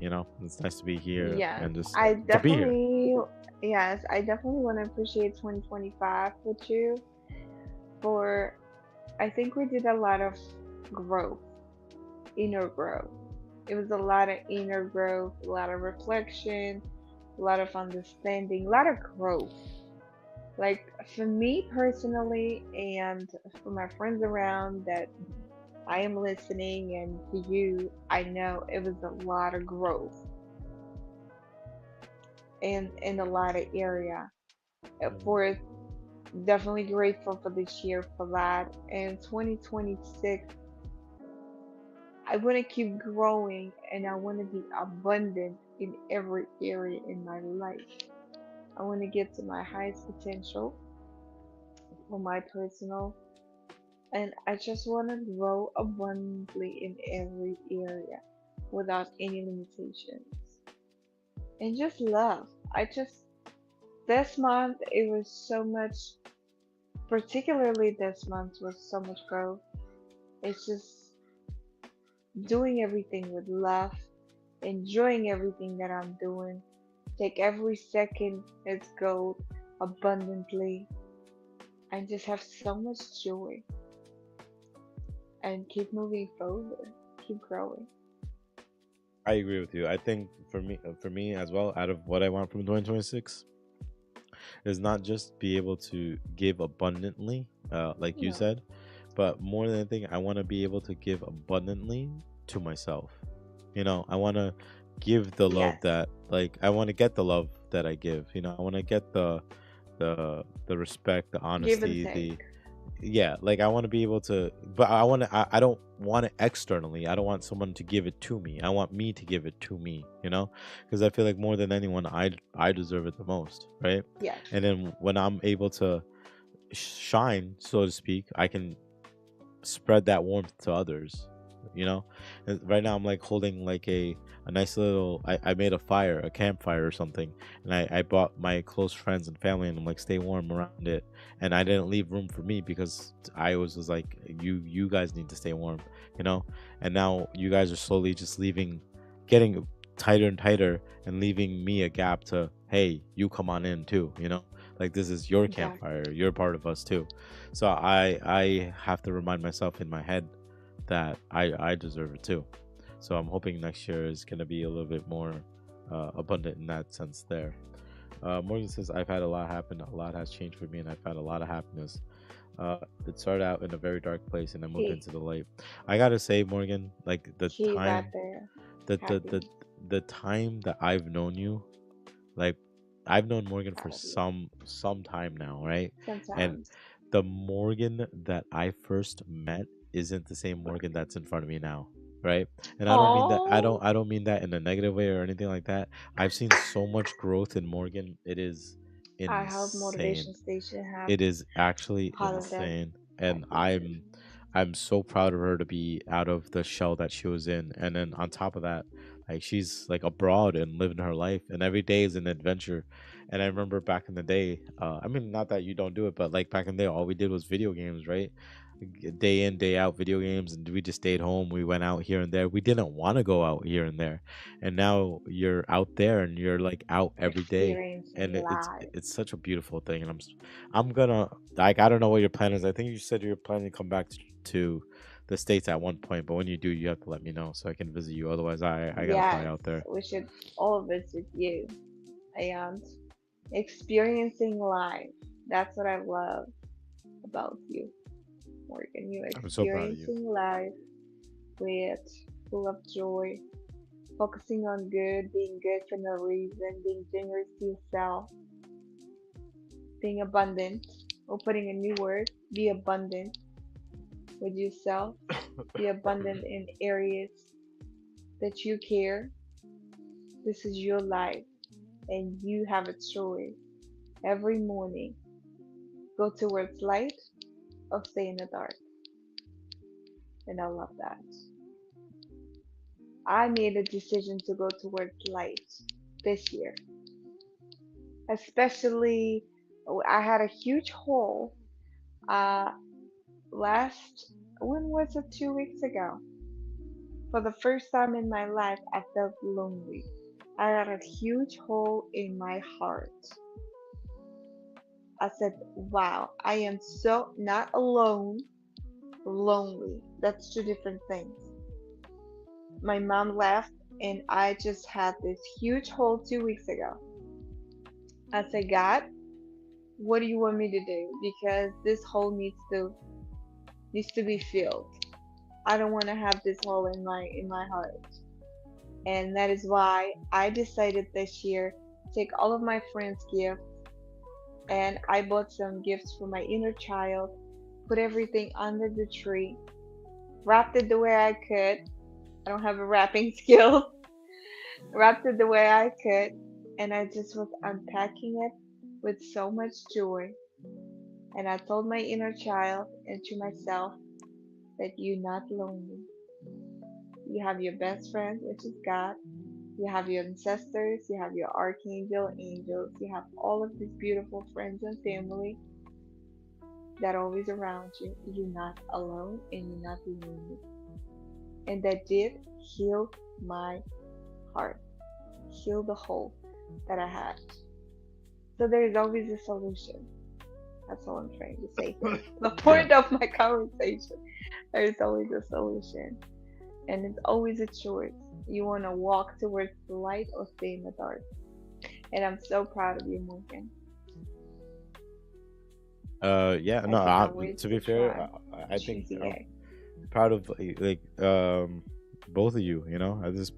It's nice to be here yes. and just I to be here. definitely, yes, I definitely want to appreciate 2025 with you for, I think we did a lot of growth, inner growth. It was a lot of inner growth, a lot of reflection, a lot of understanding, a lot of growth. Like for me personally, and for my friends around that I am listening, and for you, I know it was a lot of growth and in a lot of area. Mhm. For definitely grateful for this year for that. And 2026, I want to keep growing and I want to be abundant in every area in my life. I want to get to my highest potential for my personal, and I just want to grow abundantly in every area without any limitations. And just love. This month, it was so much, particularly this month, was so much growth. It's just doing everything with love, enjoying everything that I'm doing. Take every second as gold abundantly, and just have so much joy and keep moving forward, keep growing. I agree with you. I think for me as well, out of what I want from 2026, is not just be able to give abundantly, like you No. said, but more than anything, I want to be able to give abundantly to myself. I want to give the love Yes. that, like, I want to get the love that I give. I want to get the respect, the Give and honesty, take. the yeah, like I want to be able to, but I don't want it externally. I don't want someone to give it to me. I want me to give it to me, because I feel like more than anyone, I deserve it the most, right? Yes. And then when I'm able to shine, so to speak, I can spread that warmth to others, you know and right now I'm like holding like a nice little, I made a campfire or something, and I brought my close friends and family, and I'm like, stay warm around it, and I didn't leave room for me because I was like, you guys need to stay warm, you know and now you guys are slowly just leaving, getting tighter and tighter, and leaving me a gap to, hey, you come on in too, like this is your Exactly. campfire, you're part of us too. So I have to remind myself in my head that I deserve it too. So I'm hoping next year is gonna be a little bit more abundant in that sense. There, Morgan says, I've had a lot happen. A lot has changed for me, and I've had a lot of happiness. It started out in a very dark place, and I moved He into the light. I gotta say, Morgan, like he got there. the the Happy. the the time that I've known you, like I've known Morgan for Proud of you. some time now, right? And Sometimes. the Morgan that I first met isn't the same Morgan that's in front of me now, right? And I don't mean that Oh, I don't mean that in a negative way or anything like that. I've seen so much growth in Morgan. It is I hope insane. Motivation Station have It is actually part of that insane, and happiness. I'm so proud of her to be out of the shell that she was in, and then on top of that, like she's like abroad and living her life, and every day is an adventure. And I remember back in the day, I mean, not that you don't do it, but like back in the day, all we did was video games, right? Day in, day out, video games, and we just stayed home. We went out here and there. We didn't want to go out here and there, and now you're out there and you're like out every day, Experiencing and life. it's such a beautiful thing. And I'm gonna, like, I don't know what your plan is. I think you said you're planning to come back to the states at one point, but when you do, you have to let me know so I can visit you. Otherwise, I gotta fly Yes, out there. we should all visit you and experiencing life. That's what I love about you, Morgan. You I'm so proud of you. experiencing life with full of joy, focusing on good, being good for no reason, being generous to yourself, being abundant. We're putting a new word. Be abundant with yourself. Be abundant in areas that you care. This is your life, and you have a choice every morning. Go towards light or stay in the dark. And I love that. I made a decision to go towards light this year, especially I had a huge hole uh, last, when was it? 2 weeks ago. For the first time in my life, I felt lonely. I had a huge hole in my heart. I said, wow, I am so not alone, lonely. That's two different things. My mom left, and I just had this huge hole 2 weeks ago. I said, God, what do you want me to do? Because this hole needs to be filled. I don't want to have this hole in my heart. And that is why I decided this year to take all of my friends' gifts, and I bought some gifts for my inner child, put everything under the tree, wrapped it the way I could. I don't have a wrapping skill. Wrapped it the way I could, and I just was unpacking it with so much joy. And I told my inner child and to myself that you're not lonely. You have your best friend, which is God. You have your ancestors, you have your archangel, angels, you have all of these beautiful friends and family that are always around you. You're not alone and you're not lonely. And that did heal my heart, heal the hole that I had. So there is always a solution. That's all I'm trying to say here. The Yeah. point of my conversation, there is always a solution. And it's always a choice. You want to walk towards the light or stay in the dark. And I'm so proud of you, Morgan. Yeah, I no, cannot wait to to be fair, try I think cheesy I'm egg. proud of both of you, you know. I just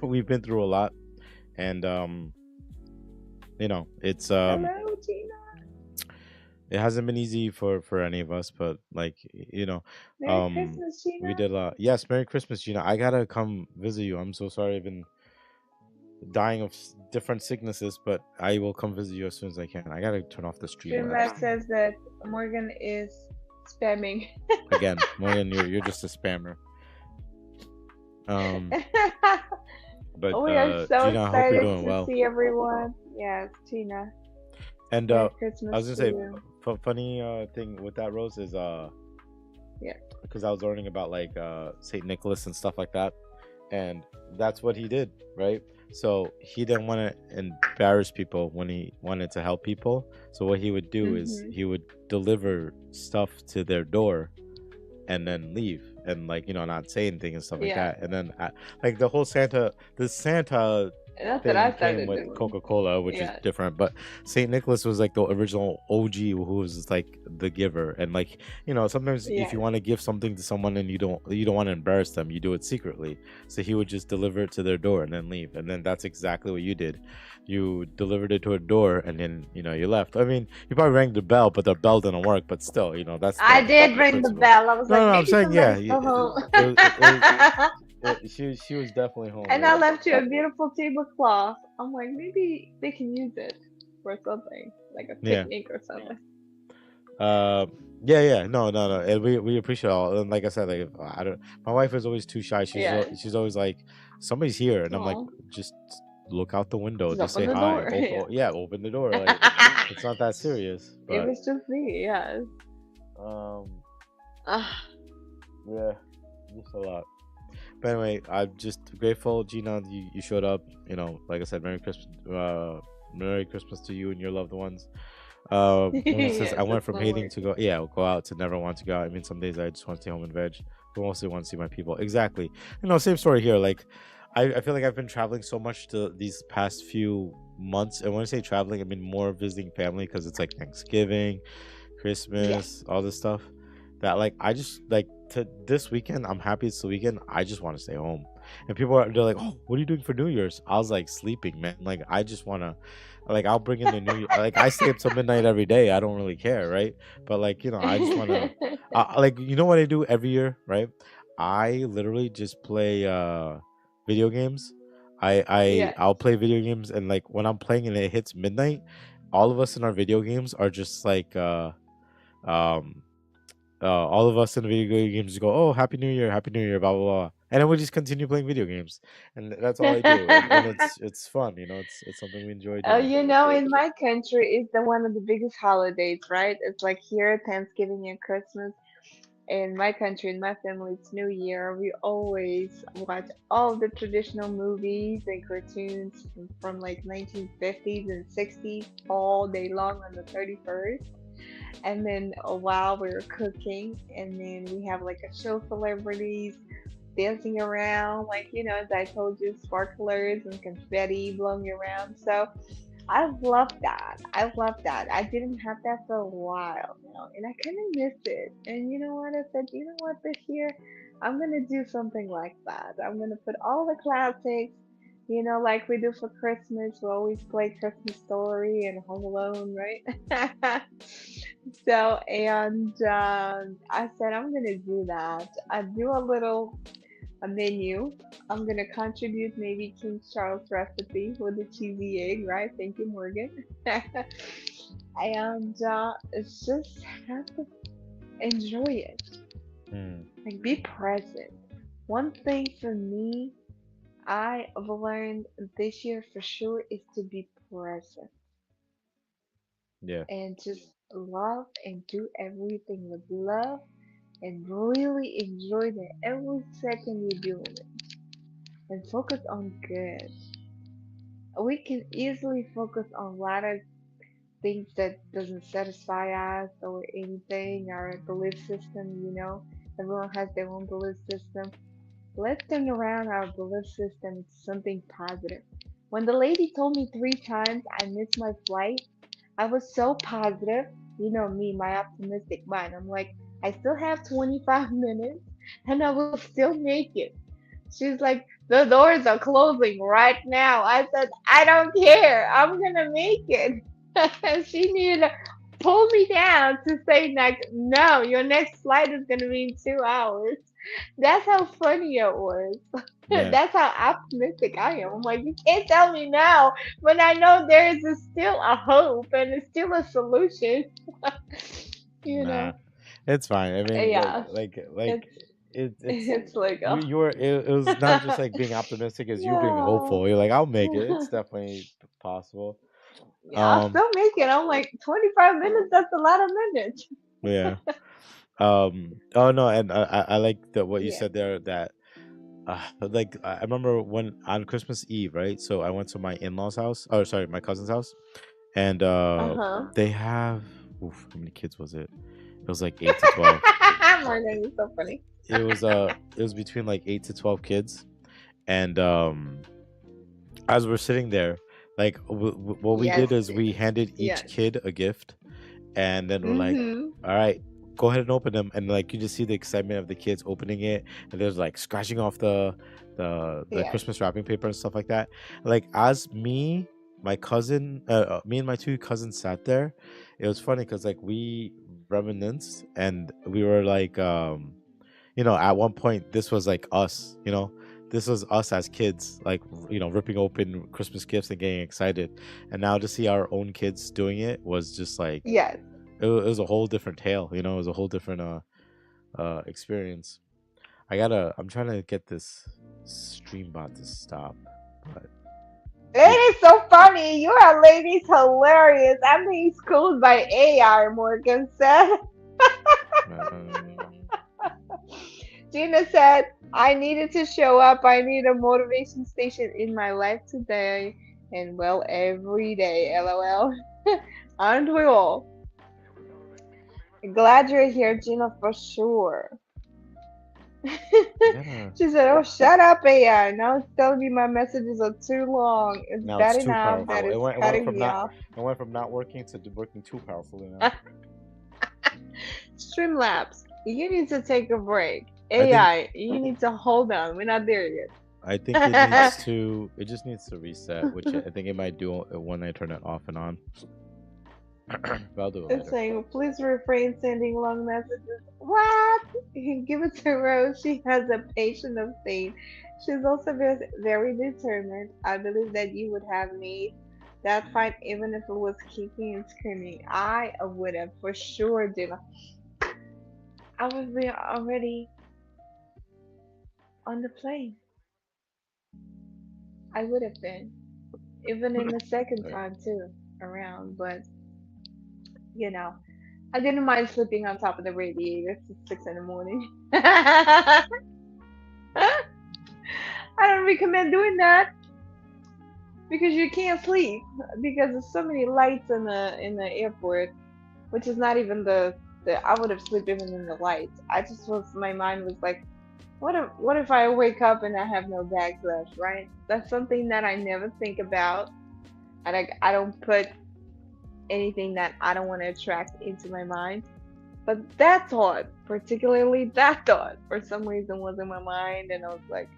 we've been through a lot, and it's Hello, Gina. it hasn't been easy for any of us, but like Merry um Christmas, we Gina. did a lot. Yes, Merry Christmas, Gina. I gotta come visit you. I'm so sorry. I've been dying of different sicknesses, but I will come visit you as soon as I can. I gotta turn off the Streamlabs Streamlab thing says that Morgan is spamming. again. Morgan, you're just a spammer. Um, but We are so Gina, I hope you're excited doing to well. see everyone. Yes, Gina. And Merry I was Christmas gonna to say, you. funny thing with that, Rose, is Yeah. because I was learning about like Saint Nicholas and stuff like that, and that's what he did, right? So he didn't want to embarrass people when he wanted to help people. So what he would do is Mhm. he would deliver stuff to their door and then leave and like not say anything and stuff like Yeah. that. And then like the Santa That's what I thing came started with doing. Coca-Cola, which is Yeah. different, but Saint Nicholas was like the original OG who was like the giver. And like sometimes if you Yes. want to give something to someone and you don't want to embarrass them, you do it secretly. So he would just deliver it to their door and then leave. And then that's exactly what you did. You delivered it to a door and then you left. I mean, you probably rang the bell, but the bell didn't work. But still, that's I the did ring the principle. bell. I was like, No, I'm maybe saying yeah. somebody's still home. She was definitely home. And I Yeah. left you a beautiful tablecloth. I'm like, maybe they can use it for something, like a Yeah. picnic or something. Uh, yeah. No, no, no. And we appreciate all. And like I said, like I don't. My wife is always too shy. Yeah. She's always like, somebody's here, and I'm like, Oh, just look out the window, just just open say the hi. door. Yeah. Yeah, open the door. Like it's not that serious, It but was just me. Yes. um, Ah, yeah, just a lot. But anyway, I'm just grateful, Gina, you showed up. Like I said, Merry Christmas to you and your loved ones. Morgan says, I yes, went it's from no hating worries. to go out to never want to go out. I mean, some days I just want to stay home and veg, but mostly want to see my people. Exactly. Same story here. Like, I feel like I've been traveling so much these past few months. And when I say traveling, I mean more visiting family because it's like Thanksgiving, Yes. Christmas, all this stuff. That like I just like to this weekend. I'm happy it's the weekend. I just want to stay home. And they're like, "Oh, what are you doing for New Year's?" I was like, "Sleeping, man. Like I just want to." Like I'll bring in the new year. Like I stay up till midnight every day. I don't really care, right? But like I just wanna, like what I do every year, right? I literally just play video games. Yes. I'll play video games, and like when I'm playing and it hits midnight, all of us in our video games are just like um all of us in the video games go, "Oh, Happy New Year," blah blah blah, and then we just continue playing video games, and that's all I do, and it's fun, it's something we enjoy Oh, doing. in my country, it's the one of the biggest holidays, right? It's like here, Thanksgiving and Christmas. In my country, in my family, it's New Year. We always watch all the traditional movies and cartoons from like 1950s and 60s all day long on the 31st. And then while we were cooking, and then we have like a show celebrities dancing around, like, as I told you, sparklers and confetti blowing around. So I love that. I love that. I didn't have that for a while, and I kind of miss it. And you know what? I said, you know what, this year I'm gonna do something like that. I'm gonna put all the classics, like we do for Christmas. We always play Christmas Story and Home Alone, right? So, and I said I'm gonna do that. I do a menu. I'm gonna contribute maybe King Charles recipe with the cheesy egg, right? Thank you, Morgan. And it's just have to enjoy it. Hmm. Like be present. One thing for me, I have learned this year for sure is to be present Yeah. and just love and do everything with love and really enjoy the every second you're doing it and focus on good. We can easily focus on a lot of things that doesn't satisfy us or anything, our belief system, everyone has their own belief system. Let's turn around our belief system to something positive. When the lady told me 3 times I missed my flight, I was so positive. You know me, my optimistic mind. I'm like, I still have 25 minutes and I will still make it. She's like, the doors are closing right now. I said, I don't care. I'm gonna make it. She needed to pull me down to say like, no, your next flight is gonna be in 2 hours. That's how funny it was. Yeah. That's how optimistic I am. I'm like, you can't tell me now when I know there is still a hope and it's still a solution. you Nah, know? it's fine. I mean, Yeah. It's it's it's like, oh you were it was not just like being optimistic, as you being no. hopeful. You're like, I'll make it. It's definitely possible. Yeah, I'll Um, still make it. I'm like 25 minutes. That's a lot of minutes. yeah. Oh no, and I like the what you Yeah. said there, that like I remember when on Christmas Eve, right? So I went to my in-laws house, or sorry, my cousin's house, and Uh huh. they have, oof, how many kids was it? It was like 8 to 12. My name is so funny. It was between like 8 to 12 kids, and as we're sitting there, like what we Yes. did is we handed each Yes. kid a gift, and then we're like, Mhm. all right, go ahead and open them, and like you just see the excitement of the kids opening it, and there's like scratching off the Yes. Christmas wrapping paper and stuff like that. Like as me, my cousin, me and my two cousins sat there, it was funny because like we reminisced, and we were like, at one point this was like us, this was us as kids, like ripping open Christmas gifts and getting excited, and now to see our own kids doing it was just like, Yes. it was a whole different tale, it was a whole different experience. I'm trying to get this stream bot to stop, but It it is so funny. You are ladies hilarious. I'm being schooled by AI, Morgan said. um, Gina said, I needed to show up. I need a motivation station in my life today and well every day. LOL. Aren't we all? Glad you're here, Gina, for sure. I gotta She said, oh, shut up, AI. Now it's telling me my messages are too long. It's Now bad it's too enough that powerful. it's It went cutting from me not off. working to working too powerfully now. Streamlabs, you need to take a break. I think AI, you need to hold on. We're not there yet. I think it needs to. It just needs to reset, which I think it might do when I turn it off and on. But I'll do it It's later. saying, please refrain sending long messages. What? Give it to Rose. She has a patient of saint. She's also very determined. I believe that you would have made that fight even if it was kicking and screaming. I would have for sure did. I was there already on the plane. I would have been. Even in the second Right. time too, around. But, you know, I didn't mind sleeping on top of the radiator till 6 in the morning. I don't recommend doing that because you can't sleep because there's so many lights in the airport, which is not even the I would have slept even in the lights. I just was my mind was like, what if I wake up and I have no bags left, right? That's something that I never think about. And I don't put anything that I don't want to attract into my mind. But that thought, particularly that thought, for some reason was in my mind, and I was like,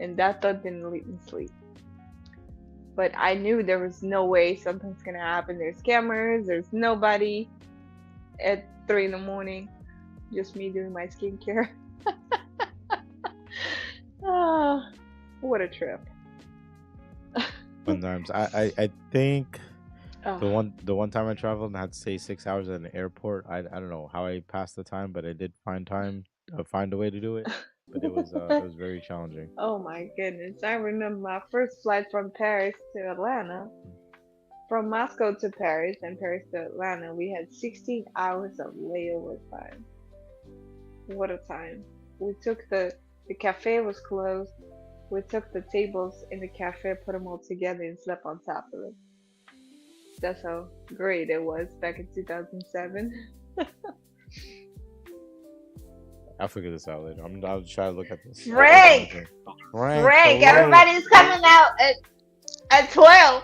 and that thought didn't let me sleep. But I knew there was no way something's gonna happen. There's cameras, there's nobody at 3 in the morning, just me doing my skincare. Ah, what a trip. Sometimes I think Oh, the one time I traveled and had to stay 6 hours at an airport. I don't know how I passed the time, but I did find time, find a way to do it. But it was very challenging. oh my goodness. I remember my first flight from Paris to Atlanta. From Moscow to Paris and Paris to Atlanta, we had 16 hours of layover time. What a time. We took the cafe was closed. We took the tables in the cafe, put them all together, and slept on top of it. That's how great it was back in 2007. I'll figure this out later. I'll try to look at this Frank! documentary. Frank, Frank! hello. Everybody's coming out at 12.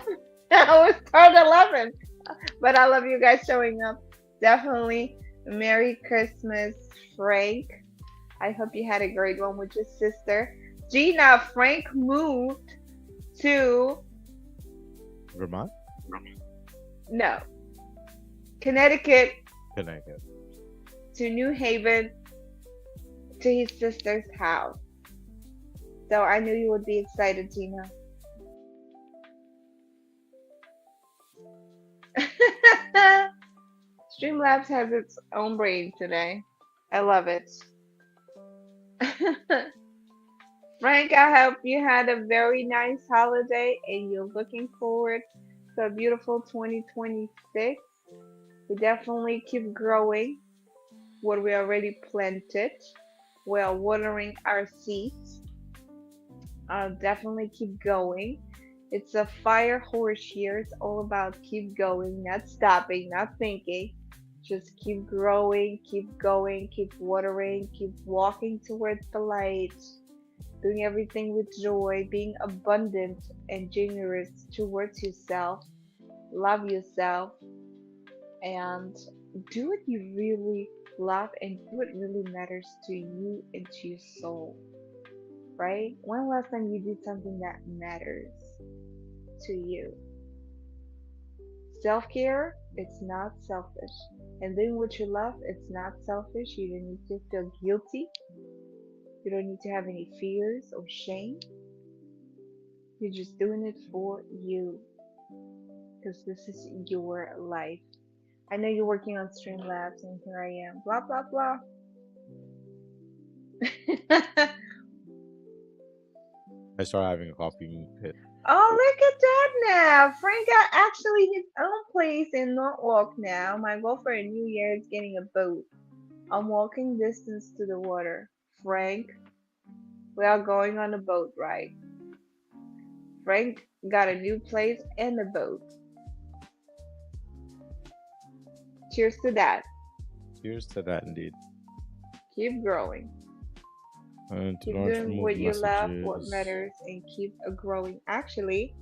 I was told 11. But I love you guys showing up. Definitely. Merry Christmas, Frank. I hope you had a great one with your sister. Gina, Frank moved to, Vermont, no, Connecticut, Connecticut. to New Haven, to his sister's house. So I knew you would be excited, Gina. Streamlabs has its own brain today. I love it. Frank, I hope you had a very nice holiday and you're looking forward to a beautiful 2026. We definitely keep growing what we already planted. We are watering our seeds. Definitely keep going. It's a fire horse here. It's all about keep going, not stopping, not thinking. Just keep growing, keep going, keep watering, keep walking towards the light, doing everything with joy, being abundant and generous towards yourself. Love yourself and do what you really love and do what really matters to you and to your soul, right? When last time you did something that matters to you? Self care, it's not selfish. And doing what you love, it's not selfish. You don't need to feel guilty. You don't need to have any fears or shame. You're just doing it for you because this is your life. I know you're working on Streamlabs, and here I am. Blah, blah, blah. I started having a coffee fit. Oh, look at that now. Frank got actually his own place in Norwalk now. My goal for a new year is getting a boat. I'm walking distance to the water. Frank, we are going on a boat ride. Frank got a new place and a boat. Cheers to that. Cheers to that, indeed. Keep growing. And to Keep launch doing remove what you love, what messages. matters, and keep growing. Actually,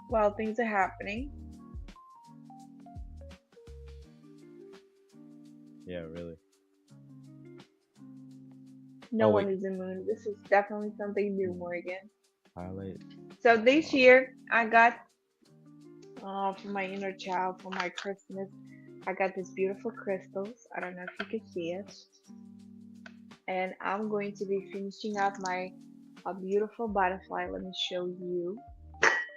while things are happening, Yeah, really. No Oh one wait, is immune. This is definitely something new, Morgan. highlight. So this Uh, year, I got for my inner child for my Christmas. I got these beautiful crystals. I don't know if you can see it. And I'm going to be finishing up my a beautiful butterfly. Let me show you.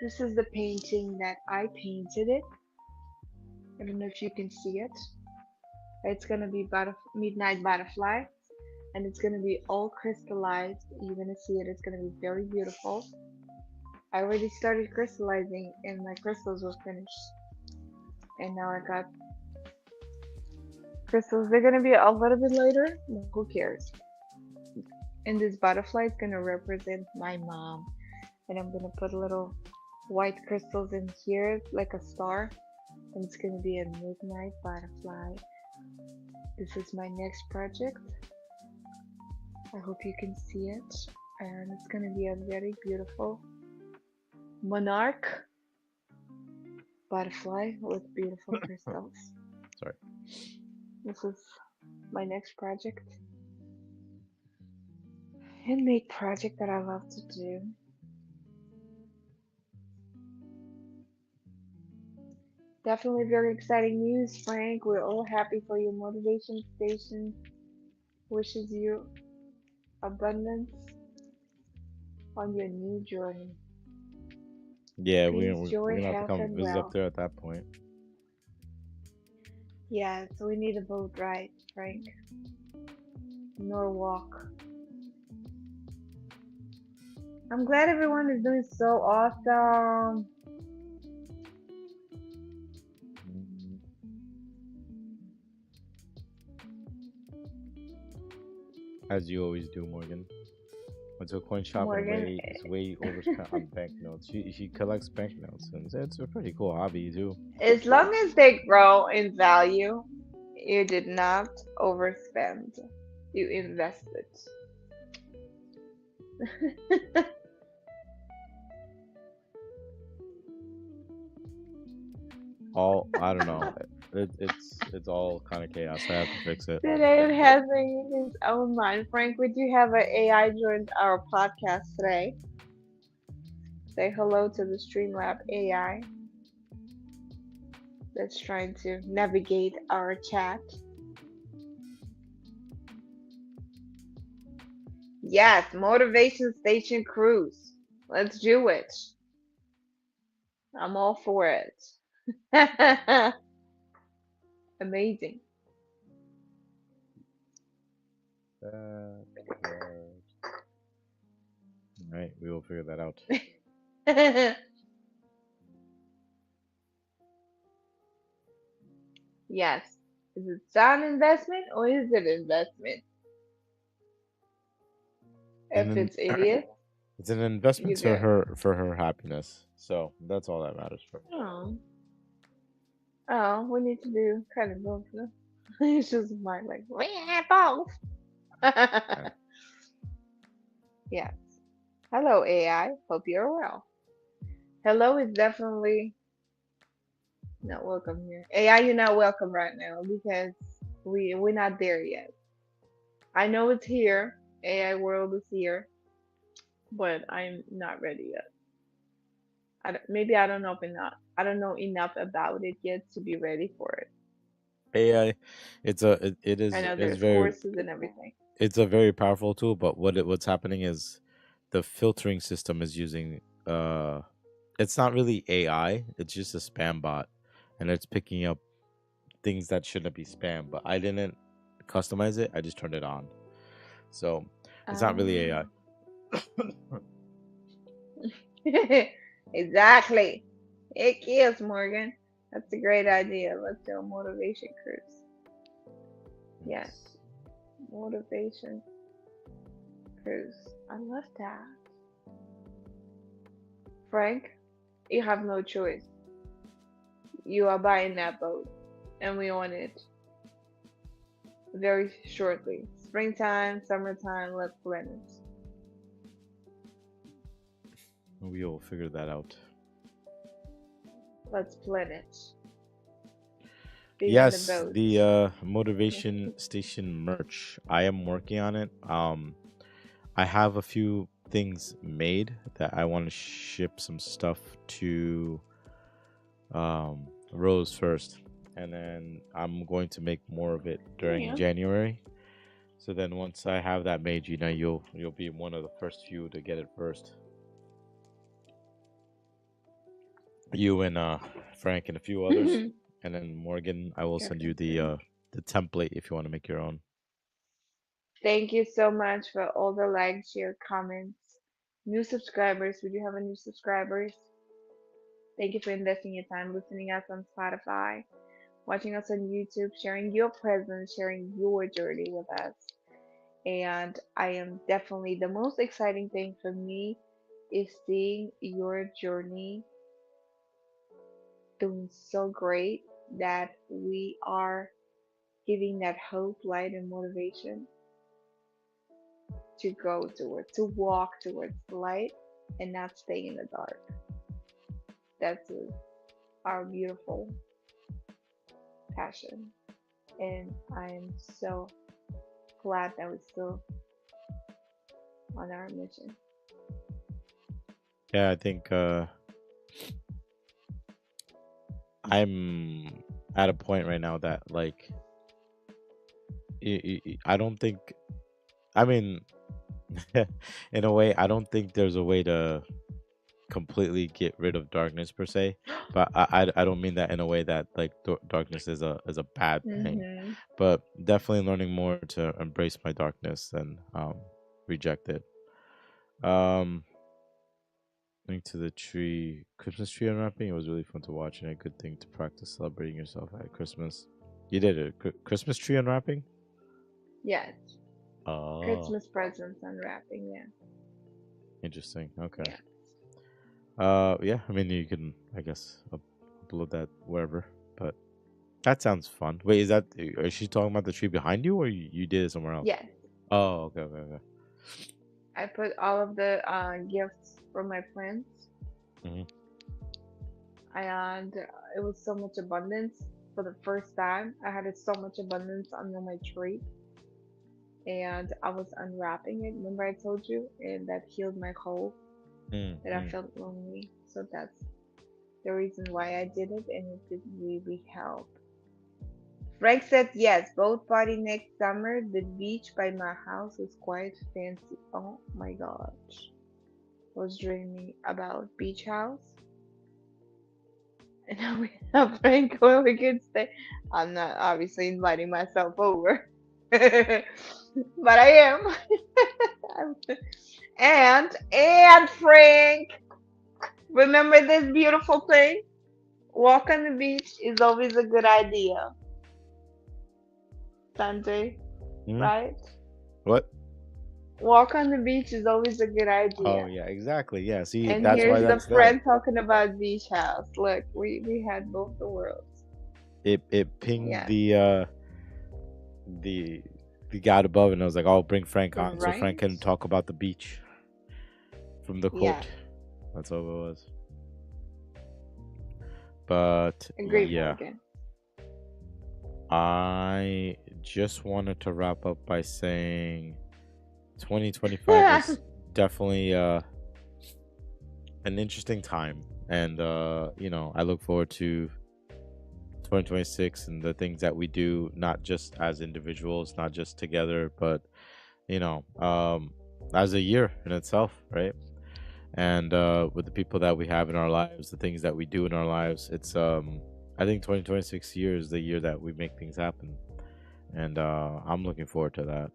This is the painting that I painted it. I don't know if you can see it. It's gonna be midnight butterfly, and it's gonna be all crystallized. You're gonna see it. It's gonna be very beautiful. I already started crystallizing, and my crystals were finished. And now I got crystals. They're gonna be a little bit later. But who cares? And this butterfly is gonna represent my mom. And I'm gonna put little white crystals in here like a star. And it's gonna be a midnight butterfly. This is my next project. I hope you can see it. And it's gonna be a very beautiful monarch butterfly with beautiful crystals. sorry. This is my next project. Handmade project that I love to do. Definitely very exciting news, Frank. We're all happy for your motivation station. Wishes you abundance on your new journey. Yeah, Peace, we're joy, gonna have to health, come and visit up wealth. there at that point. Yeah, so we need a boat ride, Frank. Norwalk. I'm glad everyone is doing so awesome. Mm, as you always do, Morgan. Went to a coin shop and Morgan, way overspent on banknotes. She collects banknotes, and it's a pretty cool hobby too. as long as they grow in value, you did not overspend. You invested. All I don't know. It's all kind of chaos. I have to fix it. Today it has in his own mind. Frank, would you have an AI join our podcast today? Say hello to the Streamlab AI that's trying to navigate our chat. Yes, Motivation Station Cruise. Let's do it. I'm all for it. Amazing. Word. All right, we will figure that out. Yes. Is it sound investment or is it investment? And If then it's idiot, it's an investment you get. for her happiness. So that's all that matters for me. Oh, oh, we need to do kind of both. No? It's just my like we have both. Yeah. Yes. Hello, AI. Hope you're well. Hello is definitely not welcome here. AI, you're not welcome right now because we're not there yet. I know it's here. AI world is here, but I'm not ready yet. Maybe I don't know enough. I don't know enough about it yet to be ready for it. AI, it I know is there's very courses and everything. it's a very powerful tool. But what's happening is the filtering system is using it's not really AI. It's just a spam bot, and it's picking up things that shouldn't be spam. But I didn't customize it. I just turned it on, so it's not really AI. Um, exactly. It is, Morgan. That's a great idea. Let's do a motivation cruise. Yes, Yes. motivation cruise. I love that. Frank, you have no choice. You are buying that boat, and we on it very shortly. Springtime, summertime, let's plan it. We will figure that out. Let's plan it. Be on the Yes, boat. the motivation station merch. I am working on it. I have a few things made that I want to ship some stuff to Rose first, and then I'm going to make more of it during Yeah. January. So then once I have that made, you'll be one of the first few to get it first. You and Frank and a few others, and then Morgan, I will send you Definitely. the template if you want to make your own. Thank you so much for all the likes, share, comments, new subscribers. We do have a new subscribers. Thank you for investing your time listening us on Spotify, watching us on YouTube, sharing your presence, sharing your journey with us. And I am definitely the most exciting thing for me is seeing your journey doing so great that we are giving that hope, light, and motivation to go towards, to walk towards the light and not stay in the dark. That's our beautiful passion. And I'm so glad that we're still on our mission. Yeah, I think I'm at a point right now that like I don't think. I mean, in a way, I don't think there's a way to completely get rid of darkness per se, but I don't mean that in a way that like darkness is a bad thing, Mm-hmm. but definitely learning more to embrace my darkness and reject it. Um, Link to the tree, Christmas tree unwrapping. It was really fun to watch and a good thing to practice celebrating yourself at Christmas. You did it, Christmas tree unwrapping. Yes. Oh, Christmas presents unwrapping. Yeah. interesting. Okay. Yeah. Yeah. I mean, you can, I guess, upload that wherever. But that sounds fun. Wait, is she talking about the tree behind you, or you did it somewhere else? Yes. Oh, okay, okay, okay. I put all of the gifts for my friends, Hmm. and it was so much abundance for the first time. I had so much abundance under my tree, and I was unwrapping it. Remember I told you, and that healed my cold that I Mm-hmm. felt lonely. So that's the reason why I did it, and it did really help. Frank said yes, boat party next summer. The beach by my house is quite fancy. Oh my gosh. I was dreaming about beach house. And now we have Frank where we could stay. I'm not obviously inviting myself over. But I am. And Frank, remember this beautiful thing? Walk on the beach is always a good idea. Sanjay, Hmm. right? What? Walk on the beach is always a good Oh idea. yeah, exactly. Yeah. See, And that's why here's the that's there. friend talking about beach house. Look, we had both the worlds. It pinged Yes. the the guy above, and I was like, "I'll bring Frank on so Frank Right? can talk about the beach from the Yeah. quote." That's all it was. But Agree, yeah, Morgan. I just wanted to wrap up by saying 2025 was definitely an interesting time, and I look forward to 2026 and the things that we do, not just as individuals, not just together, but you know, as a year in itself, right? And with the people that we have in our lives, the things that we do in our lives, it's I think 2026 year is the year that we make things happen, and I'm looking forward to that.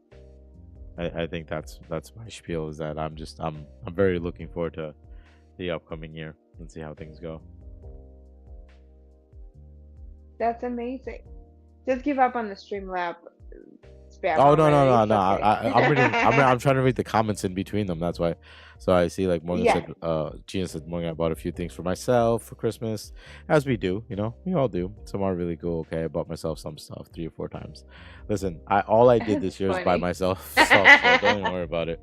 I think that's my spiel, is that I'm very looking forward to the upcoming year and see how things go. That's amazing. Just give up on the Streamlab spam Oh no no already. no It's no! okay. I'm trying to read the comments in between them. That's why. So I see like Morgan Yes, said, Gina said, Morgan, I bought a few things for myself for Christmas, as we do. We all do. Some are really cool. Okay, I bought myself some stuff 3 or 4 times. Listen, I all I did that's this year is buy funny. myself stuff, so don't even worry about it.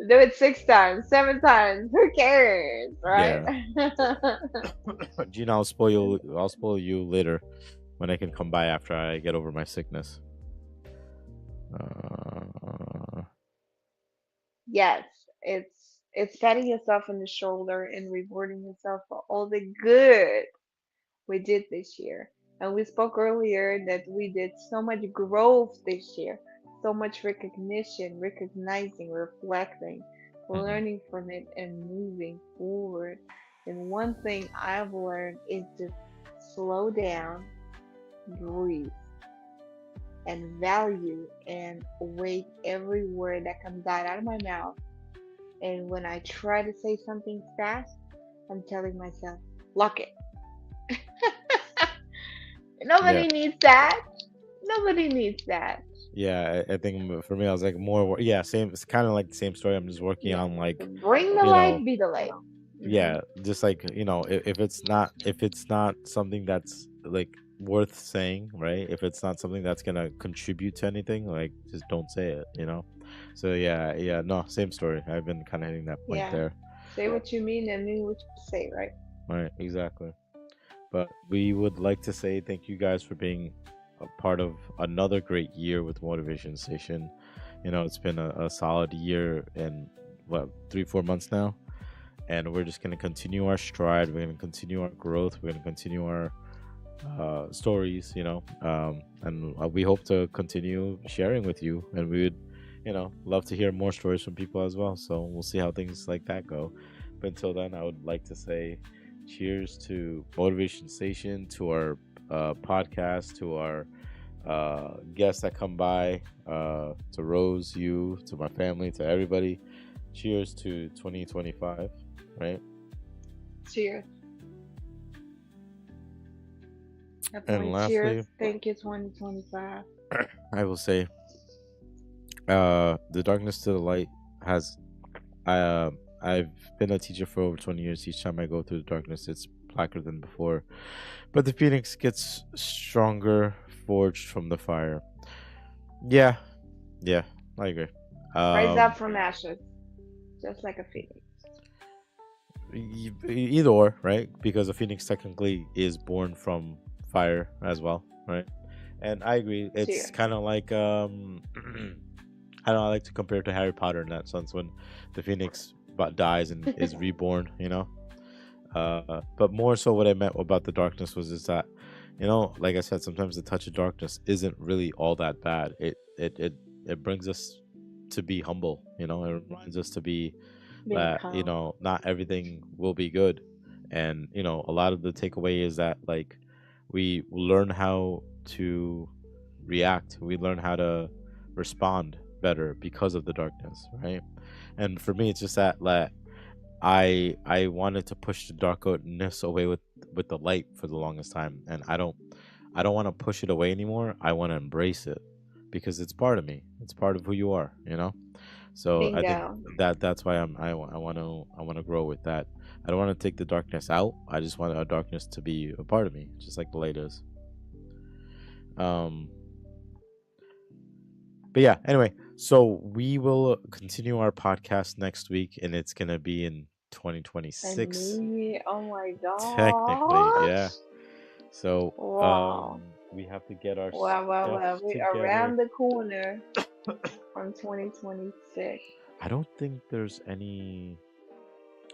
Do it 6 times, 7 times. Who cares, right? Yeah, Gina, I'll spoil you. I'll spoil you later when I can come by after I get over my sickness. Uh, Yes, it's patting yourself on the shoulder and rewarding yourself for all the good we did this year. And we spoke earlier that we did so much growth this year, so much recognition, recognizing, reflecting, Hmm. learning from it, and moving forward. And one thing I've learned is to slow down, breathe, and value and weight every word that comes out of my mouth. And when I try to say something fast, I'm telling myself, lock it. Yeah. Nobody needs that. Nobody needs that. Yeah, I think for me, I was like yeah, same. It's kind of like the same story. I'm just working Yeah. on like, Bring the you know, light, be the light. Hmm. yeah, just like if it's not something that's like worth saying, right? If it's not something that's gonna contribute to anything, like just don't say it, you know. So yeah, yeah, no, same story. I've been kind of hitting that point Yeah. there. Say what you mean and mean what you say, right? Right, exactly. But we would like to say thank you guys for being a part of another great year with Motivation Station. You know, it's been a solid year and what 3 4 months now, and we're just gonna continue our stride. We're gonna continue our growth. We're gonna continue our stories. And we hope to continue sharing with you. And we would, love to hear more stories from people as well. So we'll see how things like that go. But until then, I would like to say cheers to Motivation Station, to our podcast, to our guests that come by, to Rose, you, to my family, to everybody. Cheers to 2025, right? Cheers. And Definitely cheers. lastly, Thank you, 2025. I will say, the darkness to the light has. I've been a teacher for over 20 years. Each time I go through the darkness, it's blacker than before. But the phoenix gets stronger, forged from the fire. Yeah, yeah, I agree. Rise up Um, from ashes, just like a phoenix. Either or, right? Because a phoenix technically is born from fire as well, right? And I agree. It's Cheers. kind of like I don't know, I like to compare it to Harry Potter in that sense when the phoenix dies and is reborn, you know. But more so, what I meant about the darkness was is that, like I said, sometimes the touch of darkness isn't really all that bad. It brings us to be humble. It reminds us to be Being that calm. not everything will be good, and a lot of the takeaway is that like we learn how to react. We learn how to respond better because of the darkness, right? And for me, it's just that like I wanted to push the darkness away with the light for the longest time, and I don't want to push it away anymore. I want to embrace it because it's part of me. It's part of who you are, you know. So I think Bingo. that's why I want to grow with that. I don't want to take the darkness out. I just want a darkness to be a part of me, just like the light is. Um, but yeah, anyway, so we will continue our podcast next week, and it's gonna be in A 2026. new year. Oh my Technically, yeah. gosh. So Wow. we have to get our Wow, wow, stuff wow. We together. around the corner from 2026. I don't think there's any.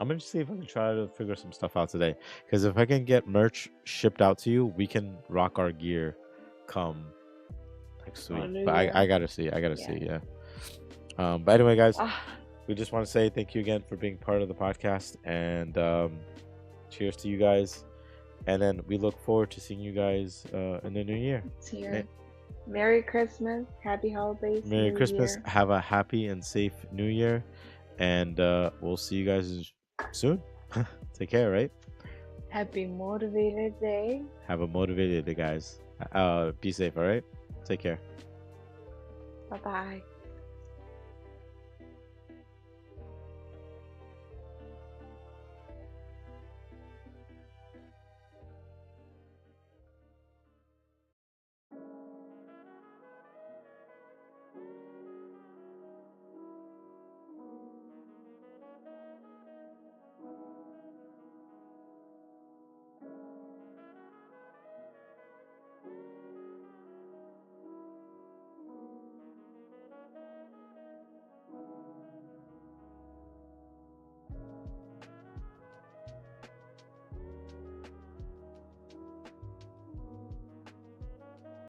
I'm gonna see if I can try to figure some stuff out today. Because if I can get merch shipped out to you, we can rock our gear come next Oh, week. New But I Year. gotta see. I gotta Yeah. see. Yeah. But anyway, guys, Ah, we just want to say thank you again for being part of the podcast, and cheers to you guys. And then we look forward to seeing you guys in the new year. Eh, cheers. Merry Christmas. Happy holidays. Merry New Christmas. Year. Have a happy and safe new year. And we'll see you guys soon. Take care, right? Happy Motivated Day. Have a motivated day, guys. Be safe, all right? Take care. Bye bye.